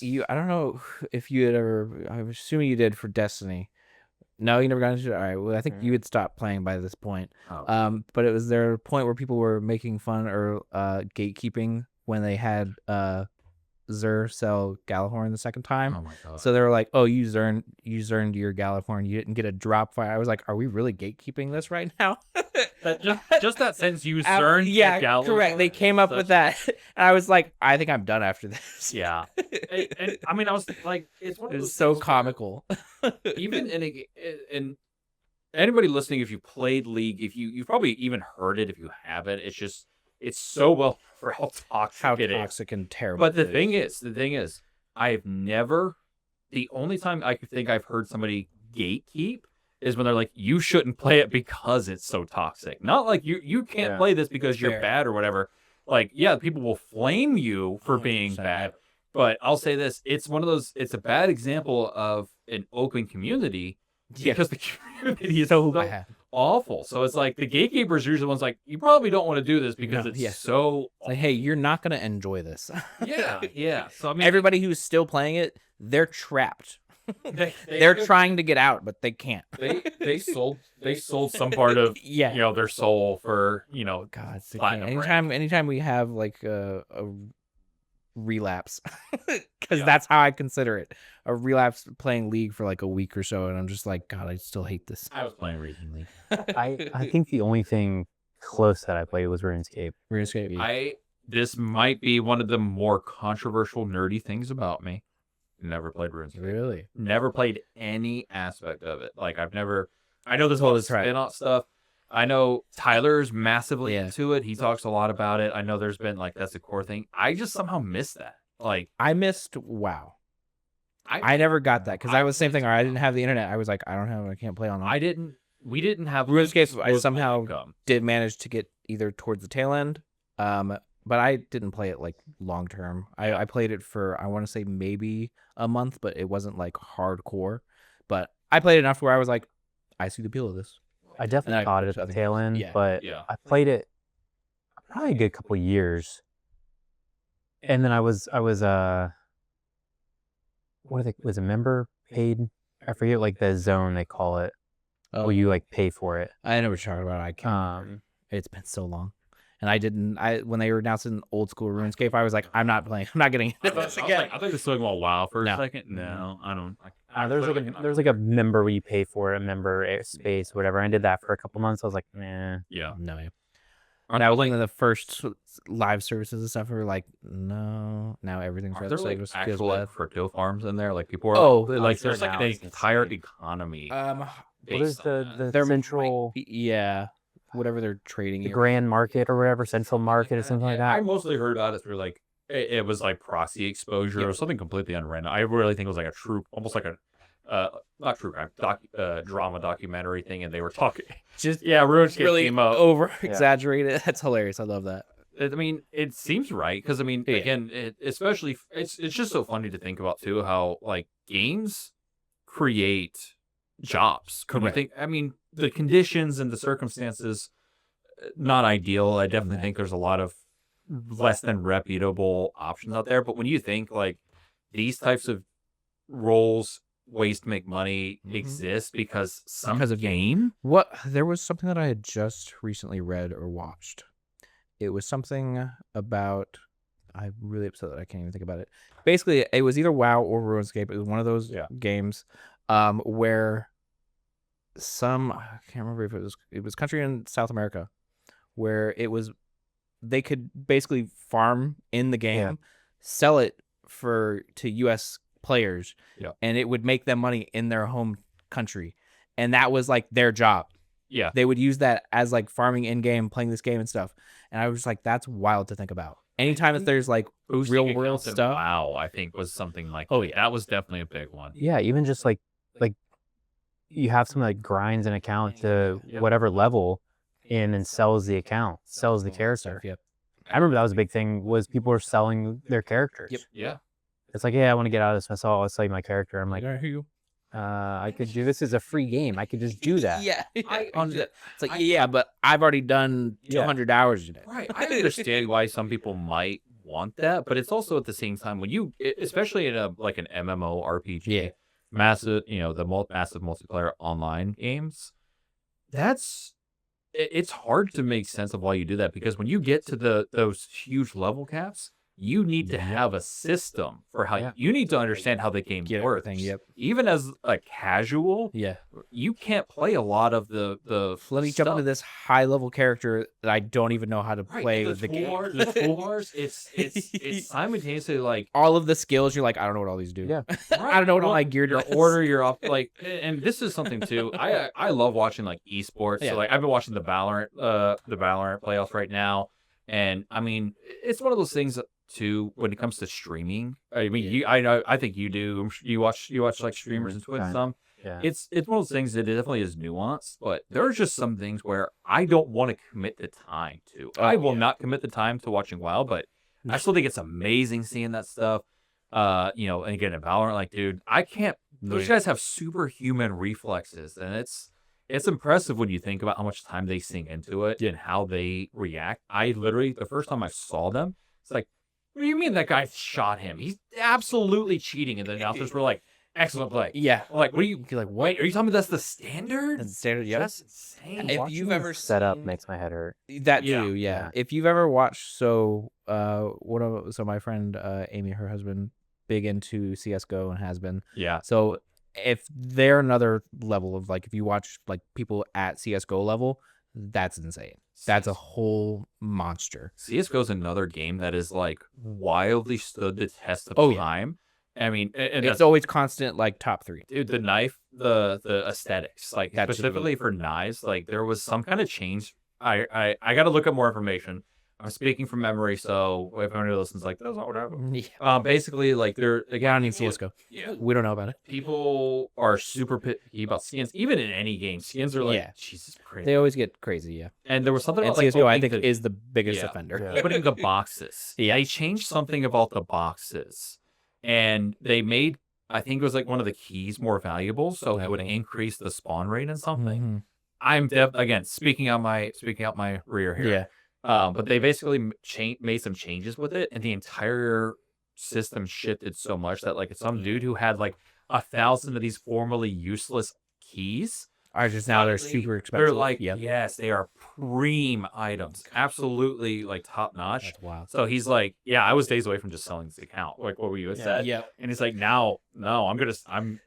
C: you. I don't know if you had ever. I was assuming you did for Destiny. No, you never got into it. All right. Well, I think you had stopped playing by this point.
A: Oh.
C: But it was there a point where people were making fun or gatekeeping when they had Xur sell Galahorn the second time.
A: Oh my god!
C: So they were like, "Oh, you Xurned your Galahorn. You didn't get a drop fire." I was like, "Are we really gatekeeping this right now?"
A: just that sentence, you Xurned.
C: Yeah,
A: Galahorn,
C: correct. They came up with that, and I was like, "I think I'm done after this."
A: Yeah, and I mean, I was like, it's one of
C: It
A: those
C: was so
A: things
C: comical.
A: even in anybody listening, if you played League, if you've probably even heard it, if you haven't, it's so well for how toxic it is.
C: Toxic and terrible.
A: But the thing is, I've never. The only time I could think I've heard somebody gatekeep is when they're like, you shouldn't play it because it's so toxic. Not like you can't play this because you're bad or whatever. Like, yeah, people will flame you for being bad. But I'll say this, it's one of those, it's a bad example of an open community because the community is so awful. So it's like the gatekeepers are usually the ones like, you probably don't want to do this because it's so
C: like, hey, you're not going to enjoy this.
A: Yeah. So I mean,
C: everybody who's still playing it, they're trapped. They're trying to get out, but they can't.
A: They sold some part of their soul for
C: God.
A: platinum.
C: Anytime we have like a relapse, because that's how I consider it, a relapse playing League for like a week or so, and I'm just like, God, I still hate this.
A: I was playing recently.
B: I think the only thing close that I played was RuneScape.
A: This might be one of the more controversial nerdy things about me. Never played RuneScape.
C: Really?
A: Never played any aspect of it. Like I know this whole spin-off stuff. I know Tyler's massively into it. He talks a lot about it. I know there's been like, that's a core thing. I just somehow missed that. Like
C: I missed WoW. I never got that because I was the same thing. Or I didn't have the internet. I was like, I can't play online.
A: We didn't have
C: RuneScape. I somehow did manage to get either towards the tail end. But I didn't play it like long term. I played it for, I want to say maybe a month, but it wasn't like hardcore. But I played enough where I was like, I see the appeal of this.
B: I definitely caught it at the tail end, but I played it probably a good couple years. And then I was was a member paid? I forget like the zone they call it. Where you like pay for it.
C: I know what you're talking about. I can't. It's been so long. And when they were announcing old school RuneScape, I was like, I'm not playing. I'm not getting into this again.
A: I think it's talking about WoW for a second. No, I don't.
B: There's like a member where you pay for it, a member space, whatever. I did that for a couple months. I was like, nah.
A: Yeah.
C: No. Now, like the first live services and stuff, we were like, no. Now everything's
A: there's like actual like crypto farms in there. Like people are like there's like an entire economy.
B: There's the central
C: whatever they're trading,
B: the grand market or whatever, central market or something like that.
A: I mostly heard about it through like it was like proxy exposure or something completely unrandom. I really think it was like a true, almost like a not true crime drama documentary thing, and they were talking RuneScape
C: really
A: came up
C: over exaggerated. That's hilarious. I love that.
A: I mean, it seems right because I mean, again, especially it's just so funny to think about too how like games create jobs.
C: Correct.
A: I mean, the conditions and the circumstances not ideal. I definitely think there's a lot of less than reputable options out there. But when you think like these types of roles, ways to make money exist because of game.
C: There was something that I had just recently read or watched. It was something about. I'm really upset that I can't even think about it. Basically, it was either WoW or RuneScape. It was one of those games where I can't remember if it was country in South America where they could basically farm in the game, sell it to U.S. players, and it would make them money in their home country, and that was like their job.
A: Yeah,
C: they would use that as like farming in game, playing this game and stuff. And I was like, that's wild to think about. Anytime that there's like real world stuff.
A: Wow, I think was something like that was definitely a big one.
B: Yeah, even just like you have someone that grinds an account to whatever level and sells the account, sells the character.
C: Yep.
B: I remember that was a big thing, was people were selling their characters.
C: Yep.
A: Yeah.
B: It's like, I want to get out of this myself. I'll sell you my character. I'm like,
C: all right, here you go.
B: I could do this as a free game. I could just do that.
C: It's like, but I've already done 200 hours in it.
A: Right. I understand why some people might want that, but it's also at the same time when you, especially in an MMO RPG, massive, the massive multiplayer online games, it's hard to make sense of why you do that, because when you get to those huge level caps, you need to have a system for how you need to understand how the game works. Even as a casual, you can't play a lot of the
C: let me jump into this high level character that I don't even know how to play with the game.
A: The toolbars, it's simultaneously like
C: all of the skills. You're like, I don't know what all these do.
B: Yeah,
C: I don't know what all my gear does.
A: Your order, you're off. Like, and this is something too. I love watching like esports. So like I've been watching the Valorant playoffs right now, and I mean it's one of those things too when it comes to streaming. I mean, I think you do. You watch like streamers and Twitch some.
B: Yeah.
A: It's one of those things that it definitely is nuanced, but there are just some things where I don't want to commit the time to. I will not commit the time to watching WoW, but I still think it's amazing seeing that stuff. And again in Valorant, like, dude, I can't. Those guys have superhuman reflexes, and it's impressive when you think about how much time they sink into it and how they react. I literally, the first time I saw them, it's like, what do you mean that guy shot him? He's absolutely cheating. And the announcers were like, excellent play.
C: Yeah.
A: Like, what are you like? Wait, are you telling me that's the standard?
C: That's the standard. Yeah.
A: That's insane.
C: If you've ever
B: set up makes my head hurt.
C: That too. Yeah. If you've ever watched, so my friend Amy, her husband, big into CS:GO and has been.
A: Yeah.
C: So if they're another level of like, if you watch like people at CS:GO level, that's insane. That's a whole monster.
A: CS:GO is another game that is like wildly stood the test of time. I mean, and
C: it's always constant, like top 3.
A: Dude, the knife, the aesthetics, like specifically for knives, like there was some kind of change. I got to look up more information. I'm speaking from memory, so if anyone listens, like that's not what happened. Yeah. Basically, like they're again,
C: CS:GO.
A: Yeah,
C: we don't know about it.
A: People are super picky about skins, even in any game. Skins are like, Jesus Christ.
C: They always get crazy. Yeah.
A: And there was something about
C: CS:GO, I think, is the biggest offender.
A: Putting the boxes. They changed something about the boxes, and they made, I think it was like one of the keys more valuable, so it would increase the spawn rate and something. I'm again speaking out my rear here.
C: Yeah.
A: But they basically made some changes with it, and the entire system shifted so much that like some dude who had like 1,000 of these formerly useless keys
C: are just now they're super expensive.
A: They're like, yes, they are preem items, absolutely like top notch.
C: That's wild.
A: So he's like, I was days away from just selling this account. Like what were you said?
C: Yeah.
A: And he's like, no, I'm.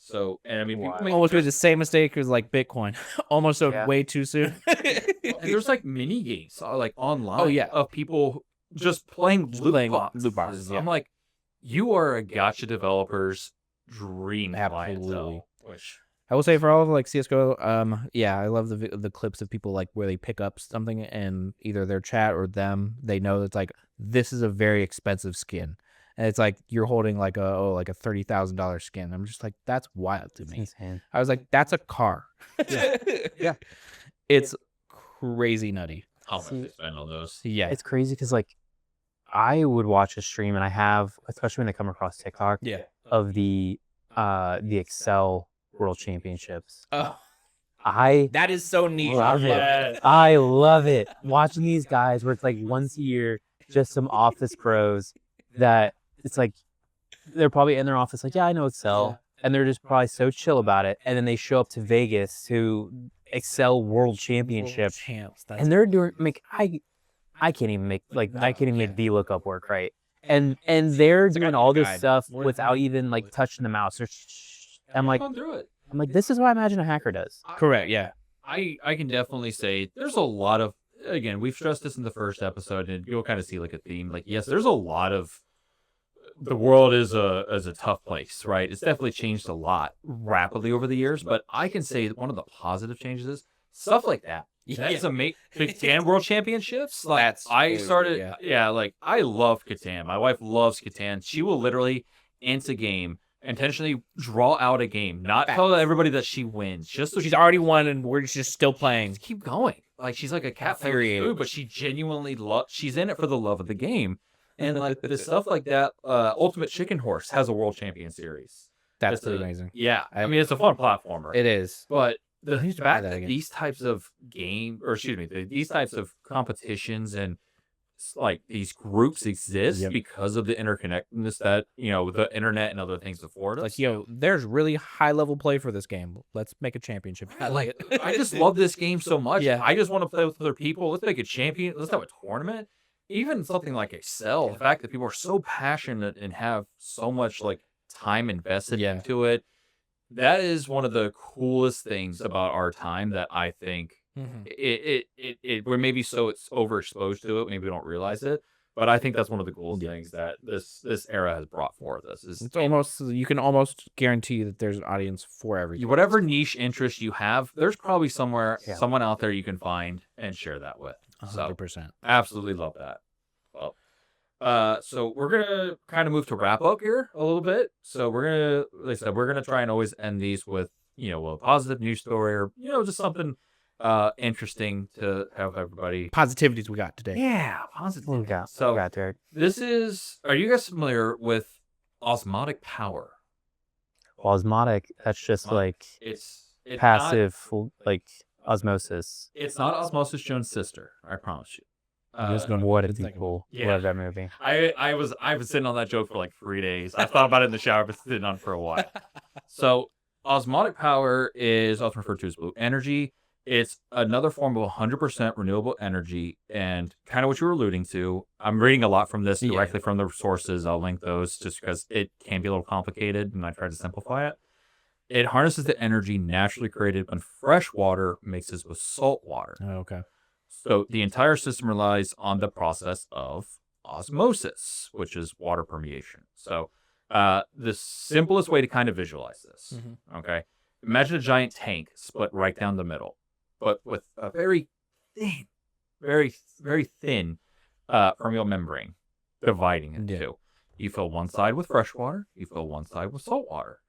A: So, and I mean, people
C: almost made the same mistake as like Bitcoin, almost way too soon.
A: And there's like mini games, like online, of people just playing loot boxes. I'm like, you are a gacha developer's dream.
C: Absolutely. I will say for all of like CS:GO, I love the clips of people like where they pick up something and either their chat or them, they know it's like this is a very expensive skin. And it's like you're holding like a $30,000 skin. I'm just like, that's wild to me. I was like, that's a car.
B: Yeah.
C: It's crazy nutty.
A: How much they spend on those?
C: Yeah.
B: It's crazy because like I would watch a stream and I have, especially when I come across TikTok, of the Excel World Championships.
C: Oh.
B: That
C: is so neat.
B: I love it. Watching these guys where it's like once a year, just some office bros that it's like they're probably in their office like, I know Excel. And they're just probably so chill about it. And then they show up to Vegas to Excel World Championship. And they're doing I can't even make VLOOKUP work right. And they're doing all this stuff without even like touching the mouse. I'm like, this is what I imagine a hacker does.
C: Correct, yeah.
A: I can definitely say there's a lot of, again, we've stressed this in the first episode, and you'll kind of see like a theme. Like, yes, there's a lot of the world is a tough place, right? It's definitely changed a lot rapidly over the years, but I can say that one of the positive changes is stuff like that. That's amazing. Catan World Championships. Like
C: That's
A: I
C: always
A: started,
C: good,
A: yeah. Like I love Catan. My wife loves Catan. She will literally int a game, intentionally draw out a game, not tell everybody that she wins, just so
C: she's already won and we're just still playing.
A: Just keep going. Like she's like a cat food, but she genuinely she's in it for the love of the game. And like the stuff like that, Ultimate Chicken Horse has a World Champion Series.
C: That's pretty amazing.
A: Yeah, I mean it's a fun platformer.
C: It is,
A: but the fact that these types of these types of competitions and like these groups exist because of the interconnectedness that the internet and other things afford us.
C: Like there's really high level play for this game. Let's make a championship.
A: Like I just love this game so much. Yeah, I just want to play with other people. Let's make a champion. Let's have a tournament. Even something like Excel, the fact that people are so passionate and have so much like time invested into it, that is one of the coolest things about our time that I think we're maybe it's overexposed to it, maybe we don't realize it, but I think that's one of the coolest things that this era has brought forth us.
C: It's almost, you can almost guarantee that there's an audience for everything.
A: Whatever niche interest you have, there's probably someone out there you can find and share that with.
C: 100%.
A: Absolutely love that. Well, so we're gonna kind of move to wrap up here a little bit. So we're gonna try and always end these with a positive news story or just something interesting to have everybody.
C: Positivities we got today.
A: Yeah, positive.
B: So Derek.
A: Are you guys familiar with osmotic power?
B: Osmotic, that's just like
A: it's
B: passive, like osmosis.
A: It's not Osmosis Jones' sister, I promise you.
B: What a cool. Love that movie.
A: I was sitting on that joke for like 3 days. I thought about it in the shower, but sitting on for a while. So osmotic power is often referred to as blue energy. It's another form of 100% renewable energy, and kind of what you were alluding to. I'm reading a lot from this directly from the sources. I'll link those just because it can be a little complicated, and I try to simplify it. It harnesses the energy naturally created when fresh water mixes with salt water.
C: Oh, okay.
A: So the entire system relies on the process of osmosis, which is water permeation. So the simplest way to kind of visualize this, okay? Imagine a giant tank split right down the middle, but with a very thin, very, very thin permeable membrane dividing it two. You fill one side with fresh water, you fill one side with salt water.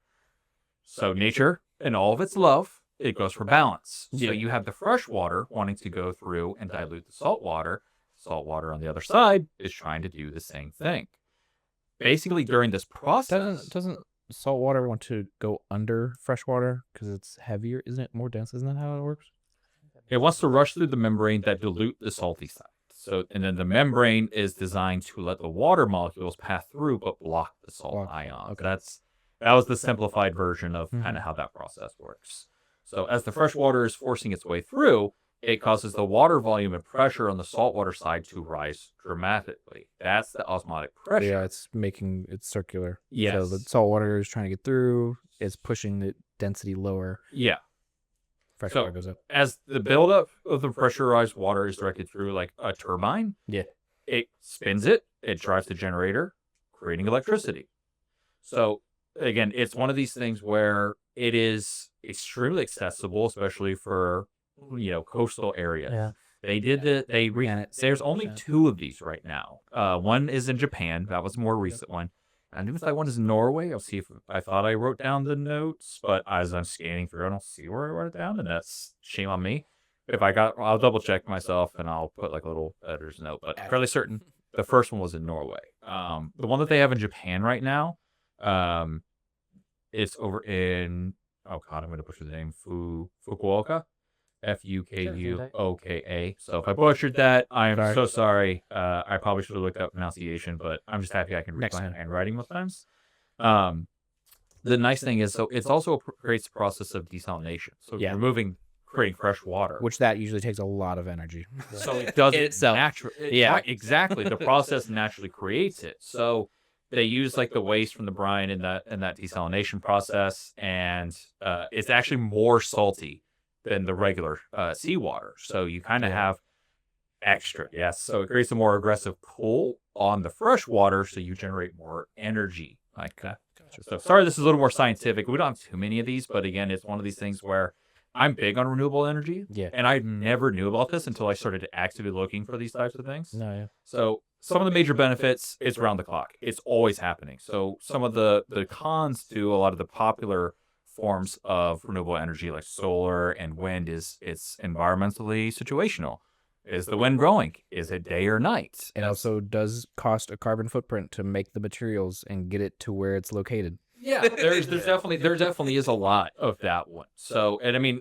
A: So nature, in all of its love, it goes for balance. So you have the fresh water wanting to go through and dilute the salt water. Salt water on the other side is trying to do the same thing. Basically, during this process...
C: Doesn't salt water want to go under fresh water because it's heavier? Isn't it more dense? Isn't that how it works?
A: It wants to rush through the membrane that dilute the salty side. So, and then the membrane is designed to let the water molecules pass through but block the salt ions. Okay. That was the simplified version of kind of how that process works. So as the fresh water is forcing its way through, it causes the water volume and pressure on the saltwater side to rise dramatically. That's the osmotic pressure.
C: Yeah, it's circular.
A: Yes.
C: So the salt water is trying to get through, it's pushing the density lower.
A: Yeah.
C: Fresh water goes up.
A: As the buildup of the pressurized water is directed through like a turbine, it spins it drives the generator, creating electricity. So again, it's one of these things where it is extremely accessible, especially for coastal areas. Yeah. They did it. There's only 2 of these right now. One is in Japan. That was a more recent one. I knew that one is in Norway. I'll see if I thought I wrote down the notes, but as I'm scanning through, I don't see where I wrote it down, and that's shame on me. I'll double check myself and I'll put like a little editor's note, but fairly certain the first one was in Norway. The one that they have in Japan right now, it's over in, oh God, I'm going to butcher the name, Fukuoka. Fukuoka. So if I butchered that, I'm so sorry. I probably should have looked up pronunciation, but I'm just happy I can read my handwriting most times. The nice thing is, so it's also creates the process of desalination. So creating fresh water.
C: Which that usually takes a lot of energy.
A: So it does itself. Right, exactly. The process naturally creates it. So they use like the waste from the brine in that desalination process, and it's actually more salty than the regular seawater. So you kind of have extra. Yes. So it creates a more aggressive pull on the fresh water, so you generate more energy. Like that. So sorry, this is a little more scientific. We don't have too many of these, but again, it's one of these things where I'm big on renewable energy.
C: Yeah.
A: And I never knew about this until I started actively looking for these types of things.
C: No, yeah.
A: So some of the major benefits, it's round the clock. It's always happening. So some of the cons to a lot of the popular forms of renewable energy like solar and wind is it's environmentally situational. Is the wind growing? Is it day or night?
C: It also does cost a carbon footprint to make the materials and get it to where it's located.
A: Yeah, there definitely is a lot of that one. So, and I mean,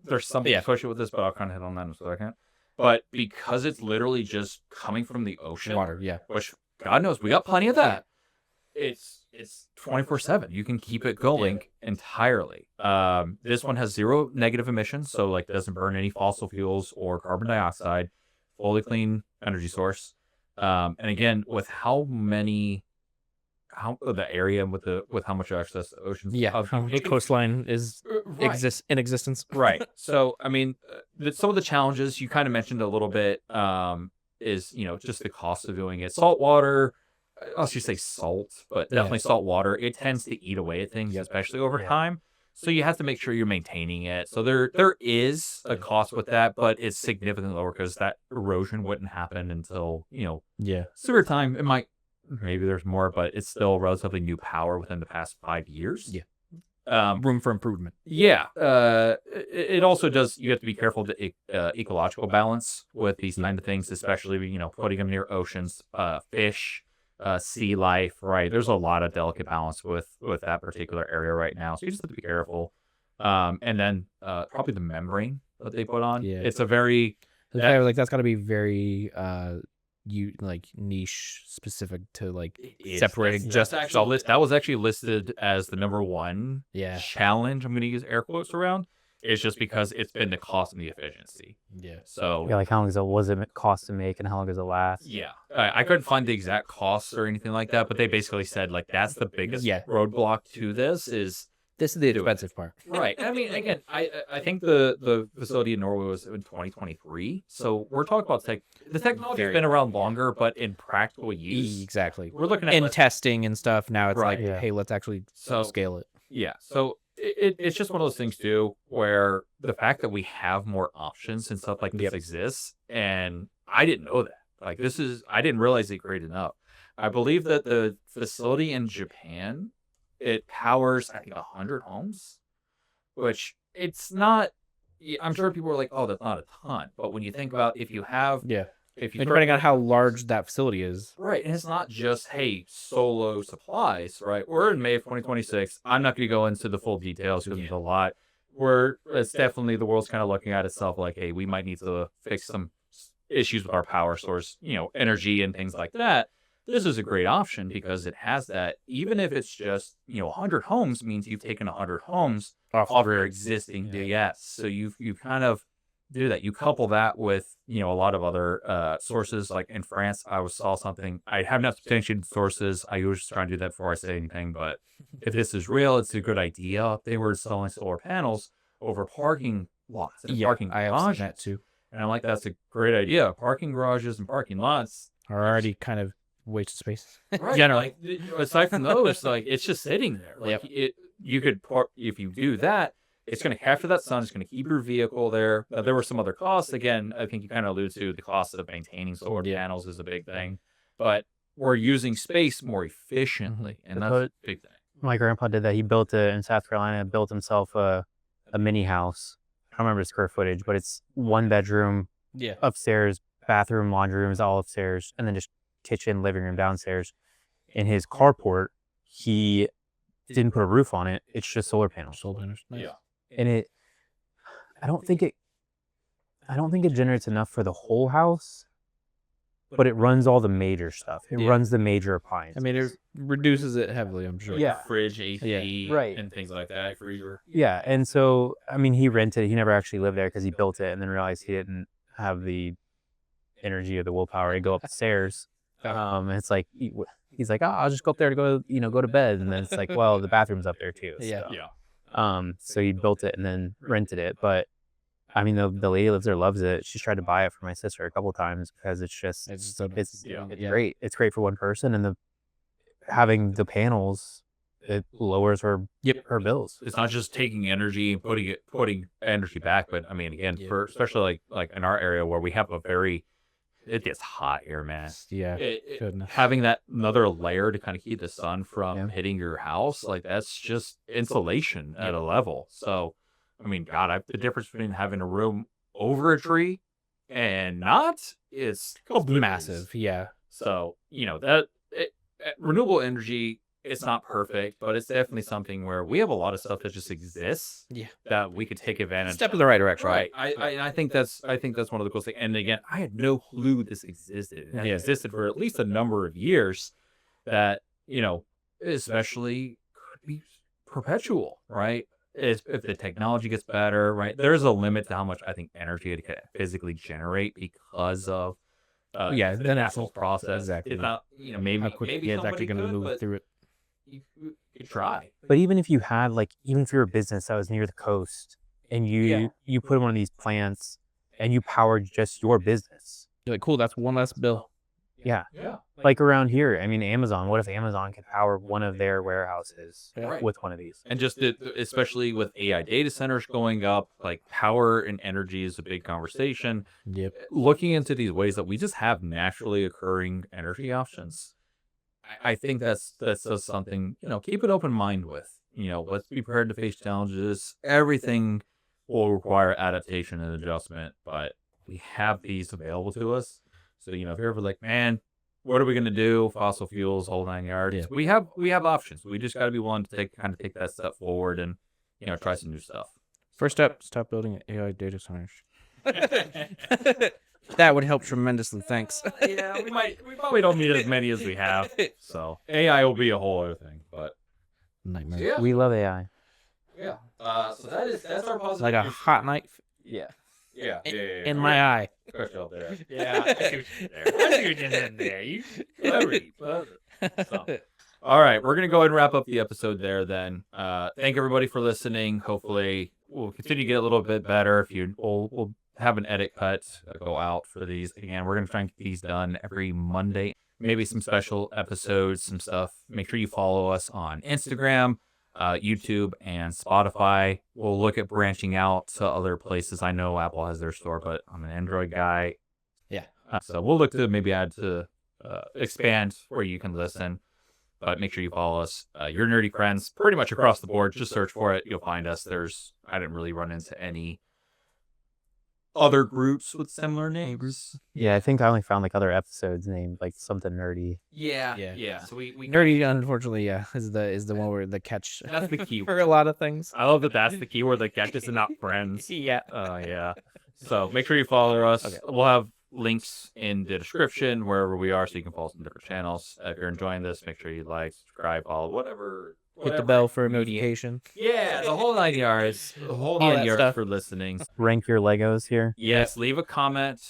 A: there's something associated with this, but I'll kind of hit on that in a second. But because it's literally just coming from the ocean,
C: Water, yeah.
A: which God knows we got plenty of that. It's 24/7. You can keep it going entirely. This one has 0 negative emissions, so like doesn't burn any fossil fuels or carbon dioxide. Fully clean energy source. And again, with the area and with how much access to oceans.
C: Yeah, the coastline is exists in existence.
A: Right. So I mean, some of the challenges you kind of mentioned a little bit is just the cost of doing it. Salt water. I'll just say salt, but definitely salt water. It tends to eat away at things, especially over time. So you have to make sure you're maintaining it. So there is a cost with that, but it's significantly lower because that erosion wouldn't happen until severe time. It might, maybe there's more, but it's still relatively new power within the past 5 years.
C: Yeah. Room for improvement.
A: Yeah. It also does, you have to be careful of the ecological balance with these kind of things, especially, putting them near oceans, fish, sea life, right? There's a lot of delicate balance with that particular area right now. So you just have to be careful. And then probably the membrane that they put on. Yeah. It's a very...
C: that's got to be very... niche specific to separating just
A: actually that was actually listed as the #1 challenge. I'm going to use air quotes around. It's just because it's been the cost and the efficiency. Yeah. So
B: like how long was it cost to make and how long does it last?
A: Yeah. I couldn't find the exact costs or anything like that, but they basically said that's the biggest roadblock to this is
C: the expensive part.
A: Right. I mean, again, I think the facility in Norway was in 2023. So we're talking about the technology has been around longer, but in practical use.
C: Exactly.
A: We're looking at
C: testing and stuff. Now it's hey, let's actually scale it.
A: Yeah. So it's just one of those things too, where the fact that we have more options and stuff like this exists, and I didn't know that. I didn't realize they created enough. I believe that the facility in Japan, it powers, I think, 100 homes, which it's not. I'm sure people are like, "Oh, that's not a ton," but when you think about if you have,
C: depending on how large that facility is,
A: right, and it's not just solo supplies, right? We're in May of 2026. I'm not going to go into the full details because there's a lot. It's definitely the world's kind of looking at itself like, hey, we might need to fix some issues with our power source, energy and things like that. This is a great option because it has that. Even if it's just 100 homes means you've taken 100 homes off your existing DS. So you kind of do that. You couple that with a lot of other sources. Like in France, I saw something. I have not substantiated sources. I usually try to do that before I say anything. But if this is real, it's a good idea. They were installing solar panels over parking lots and parking garages.
C: I have seen that too.
A: And I'm like, that's a great idea. Parking garages and parking lots
C: are already kind of waste of space.
A: Right. Generally, aside from those, it's just sitting there. You could if you do that, it's going to capture that sun. It's going to keep your vehicle there. There were some other costs. Again, I think you kind of alluded to the cost of maintaining solar panels is a big thing, but we're using space more efficiently, and that's a big thing.
B: My grandpa did that. He built in South Carolina, built himself a mini house. I don't remember the square footage, but it's 1 bedroom, upstairs, bathroom, laundry rooms, all upstairs, and then just kitchen, living room downstairs. In his carport, he didn't put a roof on it. It's just solar panels.
C: Nice.
A: Yeah.
B: And I don't think it generates enough for the whole house, but it runs all the major stuff. It runs the major appliances.
C: I mean, it reduces it heavily, I'm sure.
B: Yeah.
A: Fridge, AC, and things like that. Freezer.
B: Yeah. And so, I mean, he rented it. He never actually lived there because he built it and then realized he didn't have the energy or the willpower to go up the stairs. And it's like, he's like, I'll just go up there to go to bed. And then it's like, well, the bathroom's up there too. So.
C: Yeah.
B: So he built it and then rented it. But I mean, the lady lives there, loves it. She's tried to buy it for my sister a couple times because it's great. It's great for one person, and having the panels, it lowers her bills.
A: It's not just taking energy and putting energy back, but I mean, again, for especially like in our area where we have it gets hot here, man.
C: Yeah,
A: having that another layer to kind of keep the sun from hitting your house, like that's just insulation at a level. So, I mean, God, the difference between having a room over a tree and not is
C: massive. Yeah.
A: So, renewable energy, it's not perfect, but it's definitely something where we have a lot of stuff that just exists that we could take advantage of.
C: Step in the right direction.
A: Right. I think that's one of the cool things. And again, I had no clue this existed. It existed for at least a number of years that, especially could be perpetual, right? If the technology gets better, right? There's a limit to how much I think energy it can physically generate because of
C: the natural
A: process.
C: Exactly.
A: It's not, maybe
C: how quickly it's actually going to move through it.
A: You could try.
B: But even if you had even if you're a business that was near the coast and you put one of these plants and you powered just your business,
C: you're like, cool, that's one less bill.
B: Yeah. Like around here, I mean, Amazon. What if Amazon could power one of their warehouses with one of these?
A: And just especially with AI data centers going up, like power and energy is a big conversation.
C: Yep.
A: Looking into these ways that we just have naturally occurring energy options. I think that's just something, keep an open mind with. Let's be prepared to face challenges. Everything will require adaptation and adjustment, but we have these available to us. So, if you're ever like, man, what are we going to do? Fossil fuels, whole 9 yards. Yeah. We have options. We just got to be willing to take that step forward and, try some new stuff.
C: First step, stop building AI data centers. That would help tremendously. Thanks.
A: Yeah, we probably don't need as many as we have. So AI will be a whole other thing, but
C: nightmare.
B: Yeah. We love AI.
A: Yeah. So that's our positive.
C: Like a hot knife.
A: Yeah.
C: In my eye.
A: Up there. Yeah. I see what you did there. You clever. So. All right, we're gonna go ahead and wrap up the episode there. Then, thank everybody for listening. Hopefully, we'll continue to get a little bit better. We'll have an edit cut go out for these. Again, we're gonna try and get these done every Monday. Maybe some special episodes, some stuff. Make sure you follow us on Instagram, YouTube, and Spotify. We'll look at branching out to other places. I know Apple has their store, but I'm an Android guy.
C: Yeah.
A: So we'll look to maybe add to expand where you can listen. But make sure you follow us. Your Nerdy Friends, pretty much across the board. Just search for it. You'll find us. I didn't really run into any other groups with similar names.
B: Yeah, I think I only found other episodes named something nerdy.
A: Yeah. So we
C: nerdy, unfortunately, is the one where the catch.
A: That's the key
C: for a lot of things.
A: I love that. That's the key where the catch is not friends.
C: Yeah.
A: Yeah. So make sure you follow us. Okay. We'll have links in the description wherever we are, so you can follow some different channels. If you're enjoying this, make sure you like, subscribe, follow, whatever.
C: Hit the bell for a notification.
A: Yeah, the whole 9 yards. The whole 9 yards for listening.
B: Rank your Legos here.
A: Yes, leave a comment.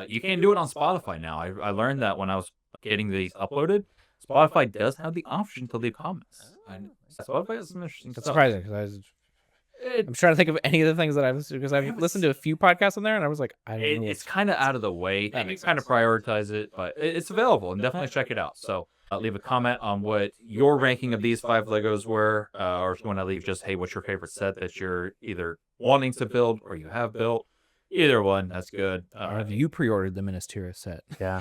A: You can do it on Spotify now. I learned that when I was getting these uploaded. Spotify does have the option to leave comments. Spotify has some interesting stuff.
C: That's surprising because I'm trying to think of any of the things that I've listened to a few podcasts on there, and I was like, I don't know.
A: It's kind of out of the way. And you kind of prioritize it, but it's available, and definitely check it out. So leave a comment on what your ranking of these 5 Legos were, or if you want to leave just, hey, what's your favorite set that you're either wanting to build or you have built. Either one, that's good.
C: Or have you pre-ordered the Minas Tirith set?
B: Yeah.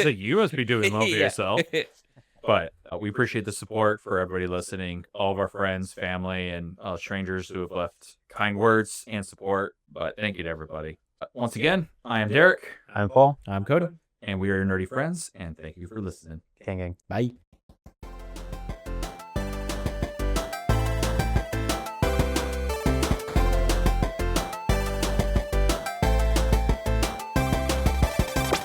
A: You must be doing well for yourself. But we appreciate the support for everybody listening, all of our friends, family, and strangers who have left kind words and support. But thank you to everybody. Once again, I am Derek.
B: I'm Paul.
C: I'm Coda.
A: And we are your Nerdy Friends, and thank you for listening.
B: Gang.
C: Bye.